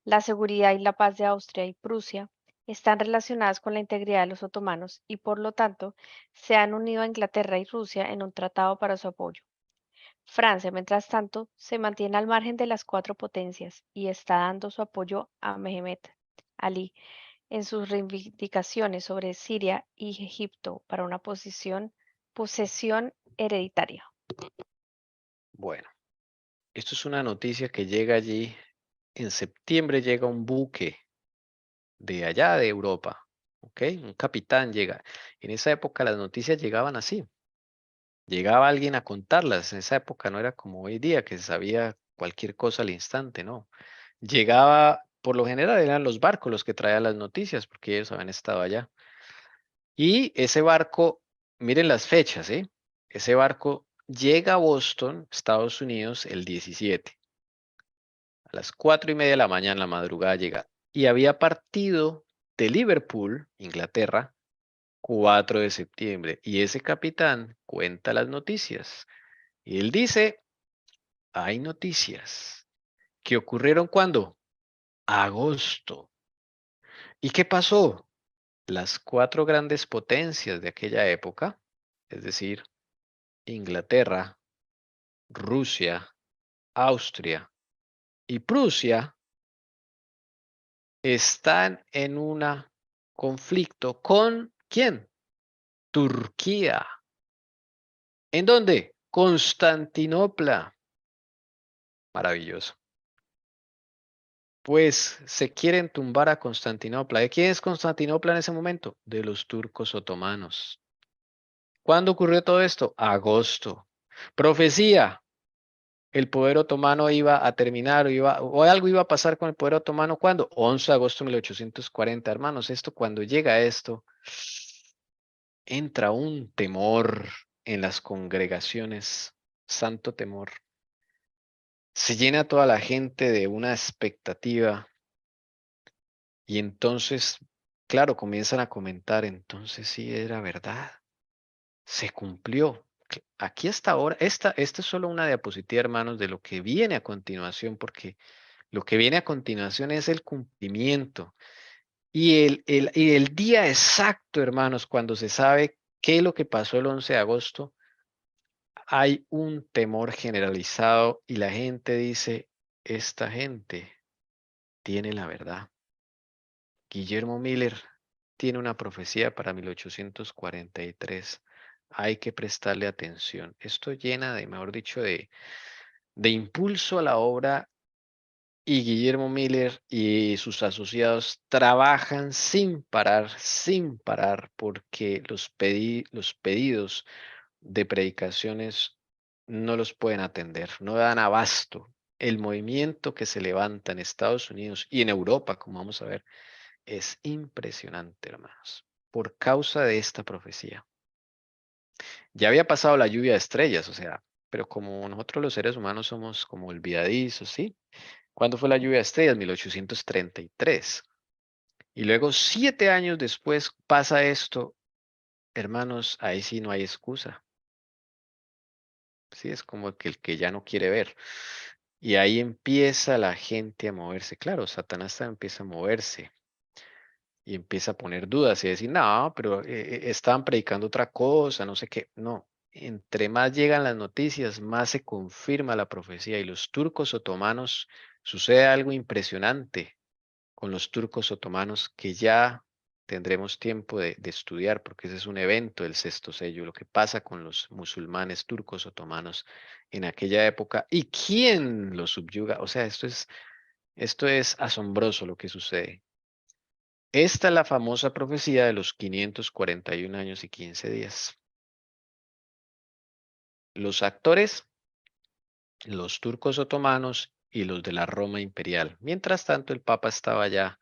La seguridad y la paz de Austria y Prusia están relacionadas con la integridad de los otomanos y, por lo tanto, se han unido a Inglaterra y Rusia en un tratado para su apoyo. Francia, mientras tanto, se mantiene al margen de las cuatro potencias y está dando su apoyo a Mehmet Ali en sus reivindicaciones sobre Siria y Egipto para una posesión hereditaria. Bueno, esto es una noticia que llega allí. En septiembre llega un buque de allá de Europa, ¿ok? Un capitán llega. En esa época las noticias llegaban así. Llegaba alguien a contarlas. En esa época no era como hoy día que se sabía cualquier cosa al instante, ¿no? Llegaba por lo general eran los barcos los que traían las noticias, porque ellos habían estado allá. Y ese barco, miren las fechas, ¿eh? Ese barco llega a Boston, Estados Unidos, el 17. A las 4:30 de la mañana, la madrugada llega. Y había partido de Liverpool, Inglaterra, 4 de septiembre. Y ese capitán cuenta las noticias. Y él dice, hay noticias que ocurrieron ¿cuándo? Agosto. ¿Y qué pasó? Las 4 grandes potencias de aquella época, es decir, Inglaterra, Rusia, Austria y Prusia, están en un conflicto con ¿quién? Turquía. ¿En dónde? Constantinopla. Maravilloso. Pues se quieren tumbar a Constantinopla. ¿De quién es Constantinopla en ese momento? De los turcos otomanos. ¿Cuándo ocurrió todo esto? Agosto. Profecía. El poder otomano iba a terminar o algo iba a pasar con el poder otomano. ¿Cuándo? 11 de agosto de 1840. Hermanos, cuando llega esto, entra un temor en las congregaciones, santo temor. Se llena toda la gente de una expectativa y entonces, claro, comienzan a comentar, entonces sí era verdad, se cumplió. Aquí hasta ahora, esta es solo una diapositiva, hermanos, de lo que viene a continuación, porque lo que viene a continuación es el cumplimiento. Y el día exacto, hermanos, cuando se sabe qué es lo que pasó el 11 de agosto, hay un temor generalizado y la gente dice, esta gente tiene la verdad. Guillermo Miller tiene una profecía para 1843. Hay que prestarle atención. Esto llena de, mejor dicho, de impulso a la obra y Guillermo Miller y sus asociados trabajan sin parar, porque los pedidos de predicaciones no los pueden atender, no dan abasto. El movimiento que se levanta en Estados Unidos y en Europa, como vamos a ver, es impresionante, hermanos, por causa de esta profecía. Ya había pasado la lluvia de estrellas, o sea, pero como nosotros los seres humanos somos como olvidadizos, ¿sí? ¿Cuándo fue la lluvia de estrellas? 1833. Y luego, 7 años después, pasa esto. Hermanos, ahí sí no hay excusa. Sí, es como que el que ya no quiere ver. Y ahí empieza la gente a moverse. Claro, Satanás también empieza a moverse y empieza a poner dudas y decir, no, pero estaban predicando otra cosa, no sé qué. No, entre más llegan las noticias, más se confirma la profecía. Y los turcos otomanos, sucede algo impresionante con los turcos otomanos que ya tendremos tiempo de estudiar, porque ese es un evento del sexto sello, lo que pasa con los musulmanes turcos otomanos en aquella época y quién los subyuga. O sea, esto es asombroso lo que sucede. Esta es la famosa profecía de los 541 años y 15 días. Los actores, los turcos otomanos y los de la Roma imperial. Mientras tanto, el Papa estaba ya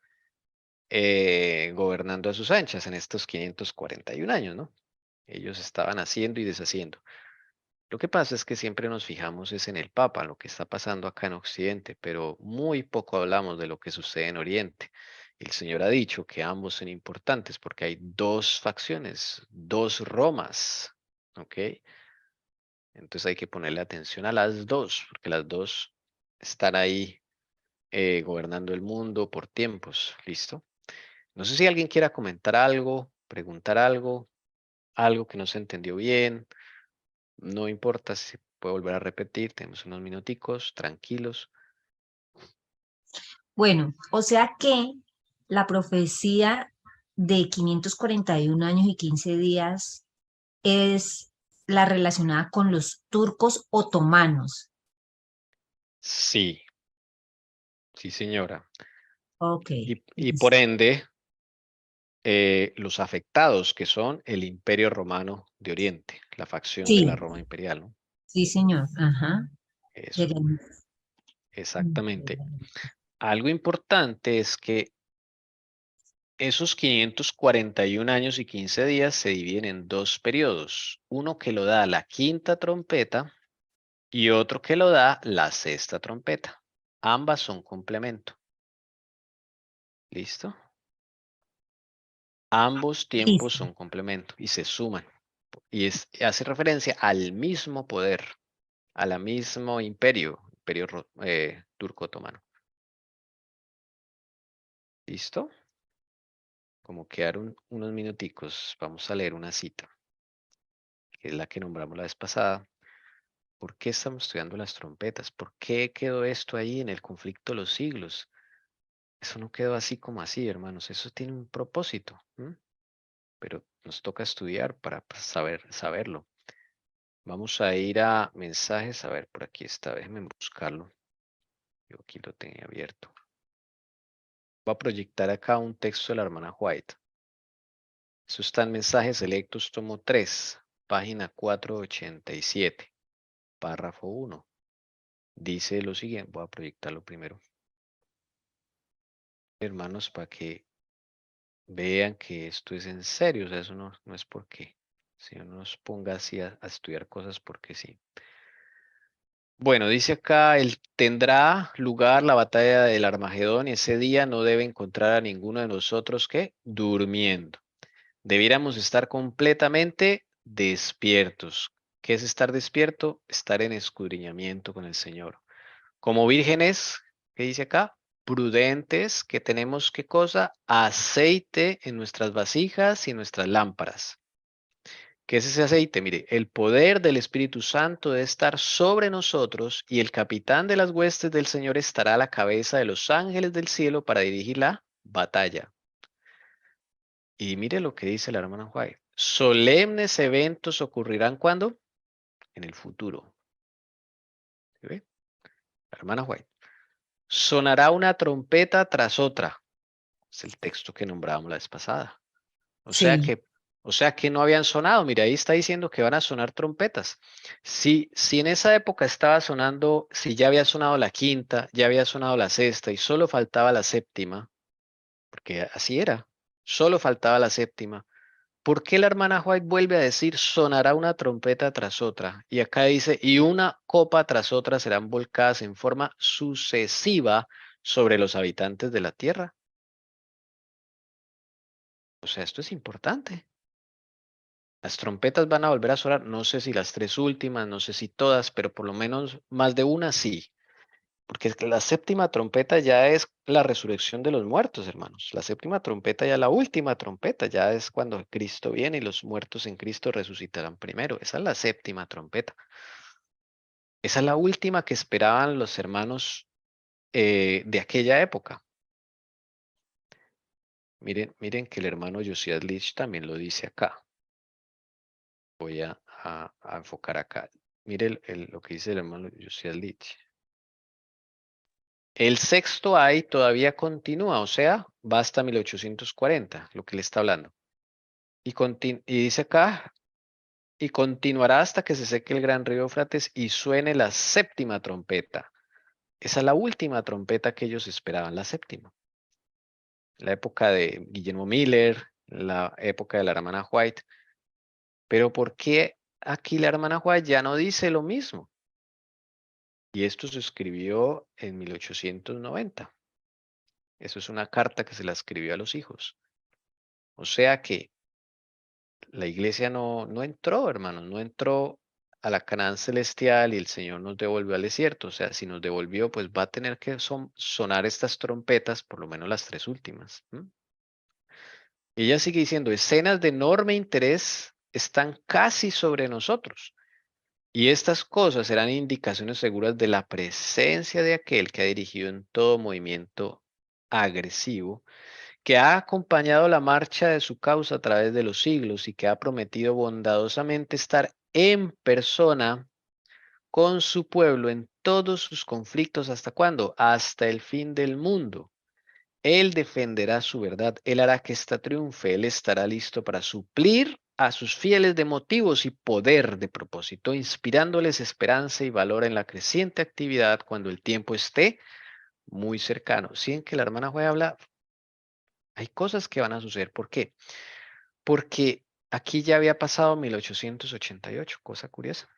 gobernando a sus anchas en estos 541 años, ¿no? Ellos estaban haciendo y deshaciendo. Lo que pasa es que siempre nos fijamos es en el Papa, en lo que está pasando acá en Occidente, pero muy poco hablamos de lo que sucede en Oriente. El Señor ha dicho que ambos son importantes porque hay 2 facciones, 2 Romas, ¿ok? Entonces hay que ponerle atención a las 2, porque las 2 están ahí gobernando el mundo por tiempos, ¿listo? No sé si alguien quiera comentar algo, preguntar algo que no se entendió bien. No importa si se puede volver a repetir. Tenemos unos minuticos, tranquilos. Bueno, o sea que la profecía de 541 años y 15 días es la relacionada con los turcos otomanos. Sí, sí, señora. Ok, Y por listo. ende, los afectados que son el Imperio Romano de Oriente, la facción de la Sí, Roma imperial, ¿no? sí, señor. Ajá. Eso, Llegué. exactamente. Algo importante es que esos 541 años y 15 días se dividen en dos periodos. Uno que lo da la quinta trompeta y otro que lo da la sexta trompeta. Ambas son complemento. ¿Listo? Ambos tiempos Listo. son complemento y se suman. Y hace referencia al mismo poder, al mismo imperio turco otomano. ¿Listo? Como quedaron unos minuticos, vamos a leer una cita, que es la que nombramos la vez pasada. ¿Por qué estamos estudiando las trompetas? ¿Por qué quedó esto ahí en el conflicto de los siglos? Eso no quedó así como así, hermanos. Eso tiene un propósito. Pero nos toca estudiar para saberlo. Vamos a ir a mensajes. A ver, por aquí está. Déjenme buscarlo. Yo aquí lo tenía abierto. Voy a proyectar acá un texto de la hermana White. Eso está en Mensajes Selectos, tomo 3, página 487, párrafo 1. Dice lo siguiente. Voy a proyectarlo primero. Hermanos, para que vean que esto es en serio. O sea, eso no es porque si uno nos ponga así a estudiar cosas porque sí. Bueno, dice acá, tendrá lugar la batalla del Armagedón y ese día no debe encontrar a ninguno de nosotros que durmiendo. Debiéramos estar completamente despiertos. ¿Qué es estar despierto? Estar en escudriñamiento con el Señor. Como vírgenes, ¿qué dice acá? Prudentes, que tenemos, ¿qué cosa? Aceite en nuestras vasijas y en nuestras lámparas. ¿Qué es ese aceite? Mire, el poder del Espíritu Santo debe estar sobre nosotros y el capitán de las huestes del Señor estará a la cabeza de los ángeles del cielo para dirigir la batalla. Y mire lo que dice la hermana White. Solemnes eventos ocurrirán ¿cuándo? En el futuro. ¿Sí ve? La hermana White. Sonará una trompeta tras otra. Es el texto que nombrábamos la vez pasada. O sea Sí, que, o sea que no habían sonado. Mira, ahí está diciendo que van a sonar trompetas. Si en esa época estaba sonando, si ya había sonado la quinta, ya había sonado la sexta y solo faltaba la séptima, porque así era, solo faltaba la séptima. ¿Por qué la hermana White vuelve a decir sonará una trompeta tras otra? Y acá dice, y una copa tras otra serán volcadas en forma sucesiva sobre los habitantes de la tierra? O sea, esto es importante. Las trompetas van a volver a sonar, no sé si las tres últimas, no sé si todas, pero por lo menos más de una sí. Porque es que la séptima trompeta ya es la resurrección de los muertos, hermanos. La séptima trompeta ya la última trompeta, ya es cuando Cristo viene y los muertos en Cristo resucitarán primero. Esa es la séptima trompeta. Esa es la última que esperaban los hermanos de aquella época. Miren que el hermano Josias Lich también lo dice acá. Voy a enfocar acá. Mire lo que dice el hermano Josias Lich. El sexto ay todavía continúa, o sea, va hasta 1840, lo que le está hablando. Y dice acá, y continuará hasta que se seque el gran río Éufrates y suene la séptima trompeta. Esa es la última trompeta que ellos esperaban, la séptima. La época de Guillermo Miller, la época de la hermana White. Pero ¿por qué aquí la hermana White ya no dice lo mismo? Y esto se escribió en 1890. Eso es una carta que se la escribió a los hijos. O sea que la iglesia no entró, hermanos, no entró a la Canaán celestial y el Señor nos devolvió al desierto. O sea, si nos devolvió, pues va a tener que sonar estas trompetas, por lo menos las tres últimas. Y ella sigue diciendo, escenas de enorme interés están casi sobre nosotros. Y estas cosas serán indicaciones seguras de la presencia de aquel que ha dirigido en todo movimiento agresivo, que ha acompañado la marcha de su causa a través de los siglos y que ha prometido bondadosamente estar en persona con su pueblo en todos sus conflictos. ¿Hasta cuándo? Hasta el fin del mundo. Él defenderá su verdad, él hará que ésta triunfe, él estará listo para suplir a sus fieles de motivos y poder de propósito, inspirándoles esperanza y valor en la creciente actividad cuando el tiempo esté muy cercano. Sí, en que la hermana Joy habla, hay cosas que van a suceder. ¿Por qué? Porque aquí ya había pasado 1888, cosa curiosa.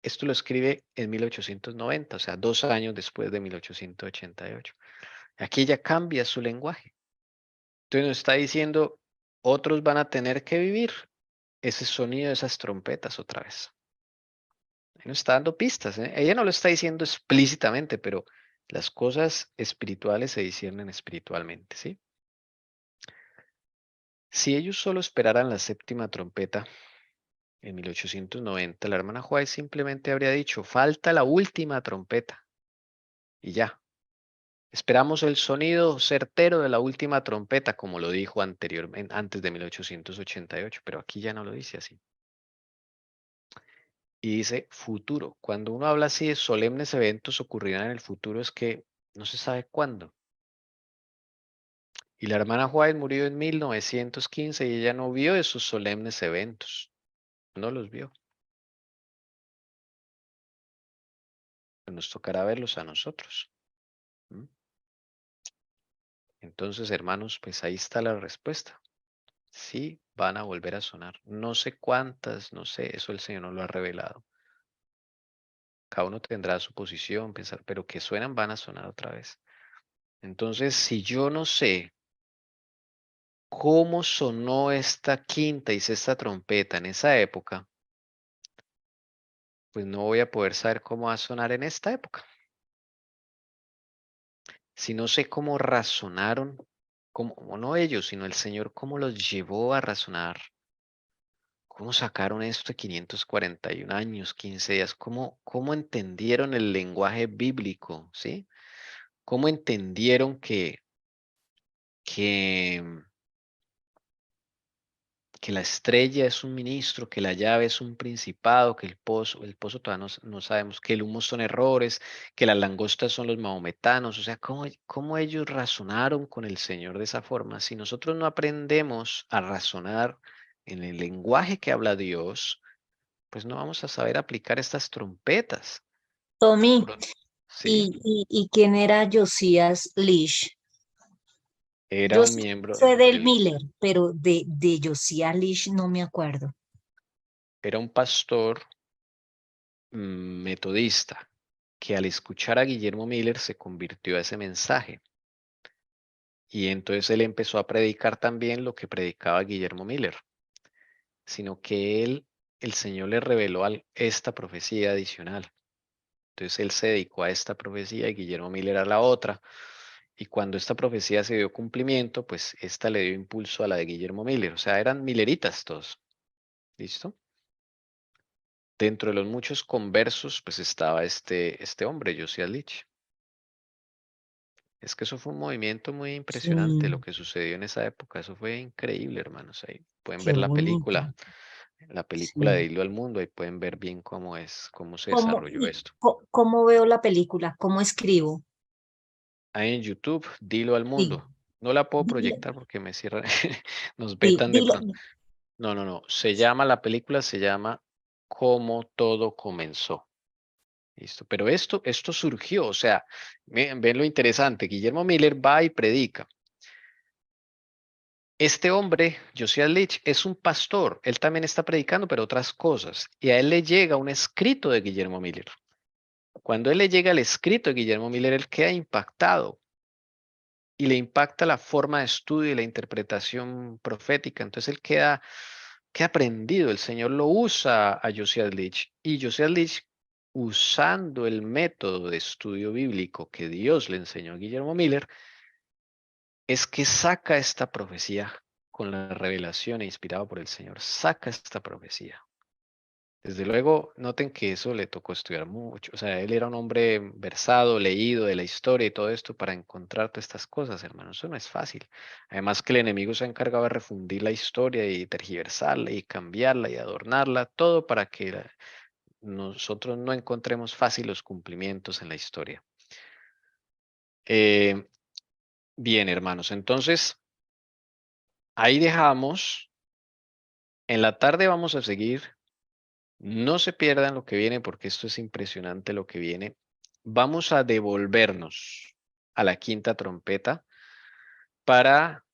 Esto lo escribe en 1890, o sea, 2 años después de 1888. Aquí ya cambia su lenguaje. Entonces nos está diciendo, otros van a tener que vivir ese sonido de esas trompetas otra vez. Ahí nos está dando pistas, ¿eh? Ella no lo está diciendo explícitamente, pero las cosas espirituales se disciernen espiritualmente, ¿sí? Si ellos solo esperaran la séptima trompeta en 1890, la hermana Juárez simplemente habría dicho, falta la última trompeta. Y ya. Esperamos el sonido certero de la última trompeta, como lo dijo anteriormente, antes de 1888, pero aquí ya no lo dice así. Y dice futuro. Cuando uno habla así de solemnes eventos ocurrirán en el futuro, es que no se sabe cuándo. Y la hermana Juárez murió en 1915 y ella no vio esos solemnes eventos. No los vio. Nos tocará verlos a nosotros. ¿Mm? Entonces, hermanos, pues ahí está la respuesta. Sí, van a volver a sonar. No sé cuántas, no sé, eso el Señor no lo ha revelado. Cada uno tendrá su posición, pensar, pero que suenan, van a sonar otra vez. Entonces, si yo no sé cómo sonó esta quinta y sexta trompeta en esa época, pues no voy a poder saber cómo va a sonar en esta época. Si no sé cómo razonaron, o no ellos, sino el Señor, cómo los llevó a razonar, cómo sacaron esto de 541 años, 15 días, cómo entendieron el lenguaje bíblico, ¿sí? Cómo entendieron que, que la estrella es un ministro, que la llave es un principado, que el pozo todavía no sabemos, que el humo son errores, que las langostas son los mahometanos, o sea, cómo ellos razonaron con el Señor de esa forma. Si nosotros no aprendemos a razonar en el lenguaje que habla Dios, pues no vamos a saber aplicar estas trompetas. Tommy, Por- Sí, ¿y quién era Josías Lish? era Yo un sí miembro sé del del, Miller, pero de Josías Lish no me acuerdo. era un pastor metodista que al escuchar a Guillermo Miller se convirtió a ese mensaje. Y entonces él empezó a predicar también lo que predicaba Guillermo Miller, sino que el Señor le reveló esta profecía adicional. Entonces él se dedicó a esta profecía y Guillermo Miller a la otra. Y cuando esta profecía se dio cumplimiento, pues esta le dio impulso a la de Guillermo Miller. O sea, eran milleritas todos. ¿Listo? Dentro de los muchos conversos, pues estaba este hombre, Josiah Litch. Es que eso fue un movimiento muy impresionante lo Sí, que sucedió en esa época. Eso fue increíble, hermanos. Ahí pueden qué ver bonito. la película de Sí. Hilo al Mundo. Ahí pueden ver bien cómo se ¿Cómo, desarrolló esto. cómo veo la película? ¿Cómo escribo? Ahí en YouTube, Dilo al Sí, Mundo. No la puedo dilo, proyectar porque me cierran, nos sí, vetan de dilo. pronto. No, no, no. La película se llama Cómo todo comenzó. Listo. Pero esto surgió, o sea, ven lo interesante. Guillermo Miller va y predica. Este hombre, Josiah Litch, es un pastor. Él también está predicando, pero otras cosas. Y a él le llega un escrito de Guillermo Miller. Cuando él le llega el escrito de Guillermo Miller, él queda impactado y le impacta la forma de estudio y la interpretación profética. Entonces él queda prendido. El Señor lo usa a Josiah Litch. Y Josiah Litch, usando el método de estudio bíblico que Dios le enseñó a Guillermo Miller, es que saca esta profecía con la revelación e inspirado por el Señor. Saca esta profecía. Desde luego, noten que eso le tocó estudiar mucho. O sea, él era un hombre versado, leído de la historia y todo esto para encontrar todas estas cosas, hermano. Eso no es fácil. Además que el enemigo se ha encargado de refundir la historia y tergiversarla y cambiarla y adornarla, todo para que nosotros no encontremos fácil los cumplimientos en la historia. Eh, bien, hermanos, entonces ahí dejamos. En la tarde vamos a seguir. No se pierdan lo que viene porque esto es impresionante lo que viene. Vamos a devolvernos a la quinta trompeta para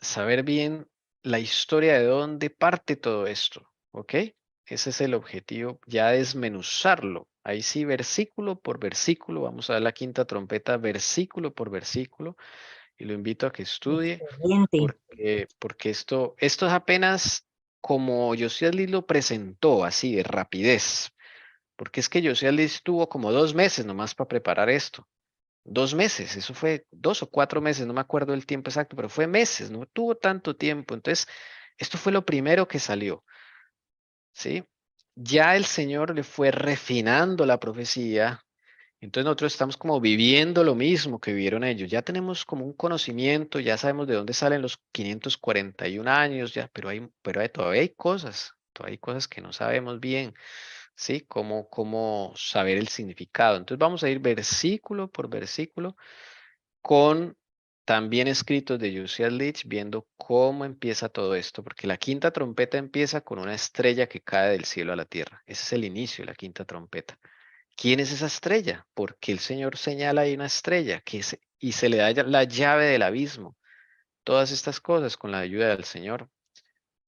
saber bien la historia de dónde parte todo esto, ¿ok? Ese es el objetivo, ya desmenuzarlo. Ahí sí, versículo por versículo, vamos a ver la quinta trompeta, versículo por versículo, y lo invito a que estudie, Excelente. porque esto es apenas como Josias Lee lo presentó, así de rapidez, porque es que Josias Lee tuvo como 2 meses nomás para preparar esto. 2 meses, eso fue 2 o 4 meses, no me acuerdo el tiempo exacto, pero fue meses, no tuvo tanto tiempo. Entonces, esto fue lo primero que salió, ¿sí? Ya el Señor le fue refinando la profecía, entonces nosotros estamos como viviendo lo mismo que vivieron ellos. Ya tenemos como un conocimiento, ya sabemos de dónde salen los 541 años, ya, todavía todavía hay cosas que no sabemos bien. ¿Sí? Cómo saber el significado. Entonces vamos a ir versículo por versículo con también escritos de Josiah Leach, viendo cómo empieza todo esto, porque la quinta trompeta empieza con una estrella que cae del cielo a la tierra. Ese es el inicio de la quinta trompeta. ¿Quién es esa estrella? Porque el Señor señala ahí una estrella y se le da la llave del abismo. Todas estas cosas con la ayuda del Señor,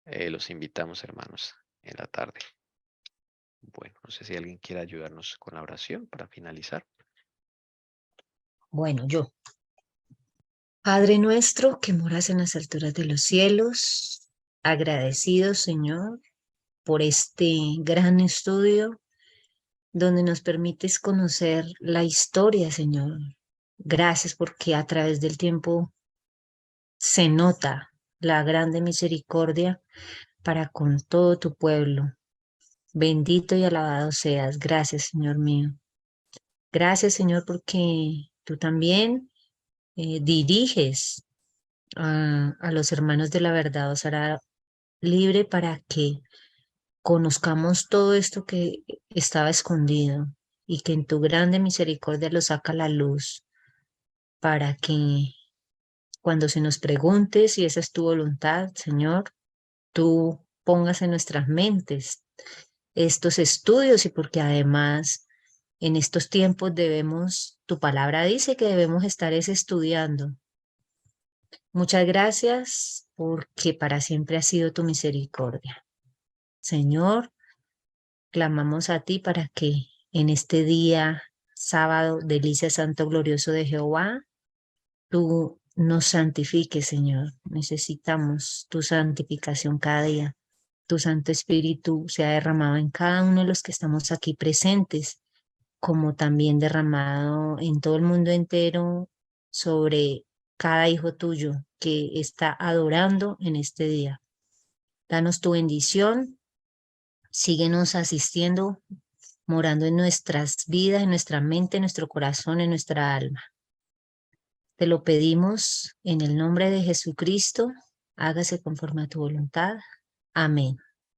los invitamos, hermanos, en la tarde. Bueno, no sé si alguien quiere ayudarnos con la oración para finalizar. Bueno, yo. Padre nuestro que moras en las alturas de los cielos, agradecido, Señor, por este gran estudio donde nos permites conocer la historia, Señor. Gracias porque a través del tiempo se nota la grande misericordia para con todo tu pueblo. Bendito y alabado seas. Gracias, Señor mío. Gracias, Señor, porque tú también diriges a los hermanos de la verdad. Os hará libre para que conozcamos todo esto que estaba escondido y que en tu grande misericordia lo saca a la luz para que cuando se nos pregunte si esa es tu voluntad, Señor, tú pongas en nuestras mentes estos estudios y porque además en estos tiempos tu palabra dice que debemos estar estudiando. Muchas gracias porque para siempre ha sido tu misericordia. Señor, clamamos a ti para que en este día, sábado, delicia santo glorioso de Jehová, tú nos santifiques, Señor. Necesitamos tu santificación cada día. Tu Santo Espíritu se ha derramado en cada uno de los que estamos aquí presentes, como también derramado en todo el mundo entero sobre cada hijo tuyo que está adorando en este día. Danos tu bendición, síguenos asistiendo, morando en nuestras vidas, en nuestra mente, en nuestro corazón, en nuestra alma. Te lo pedimos en el nombre de Jesucristo, hágase conforme a tu voluntad. Amén.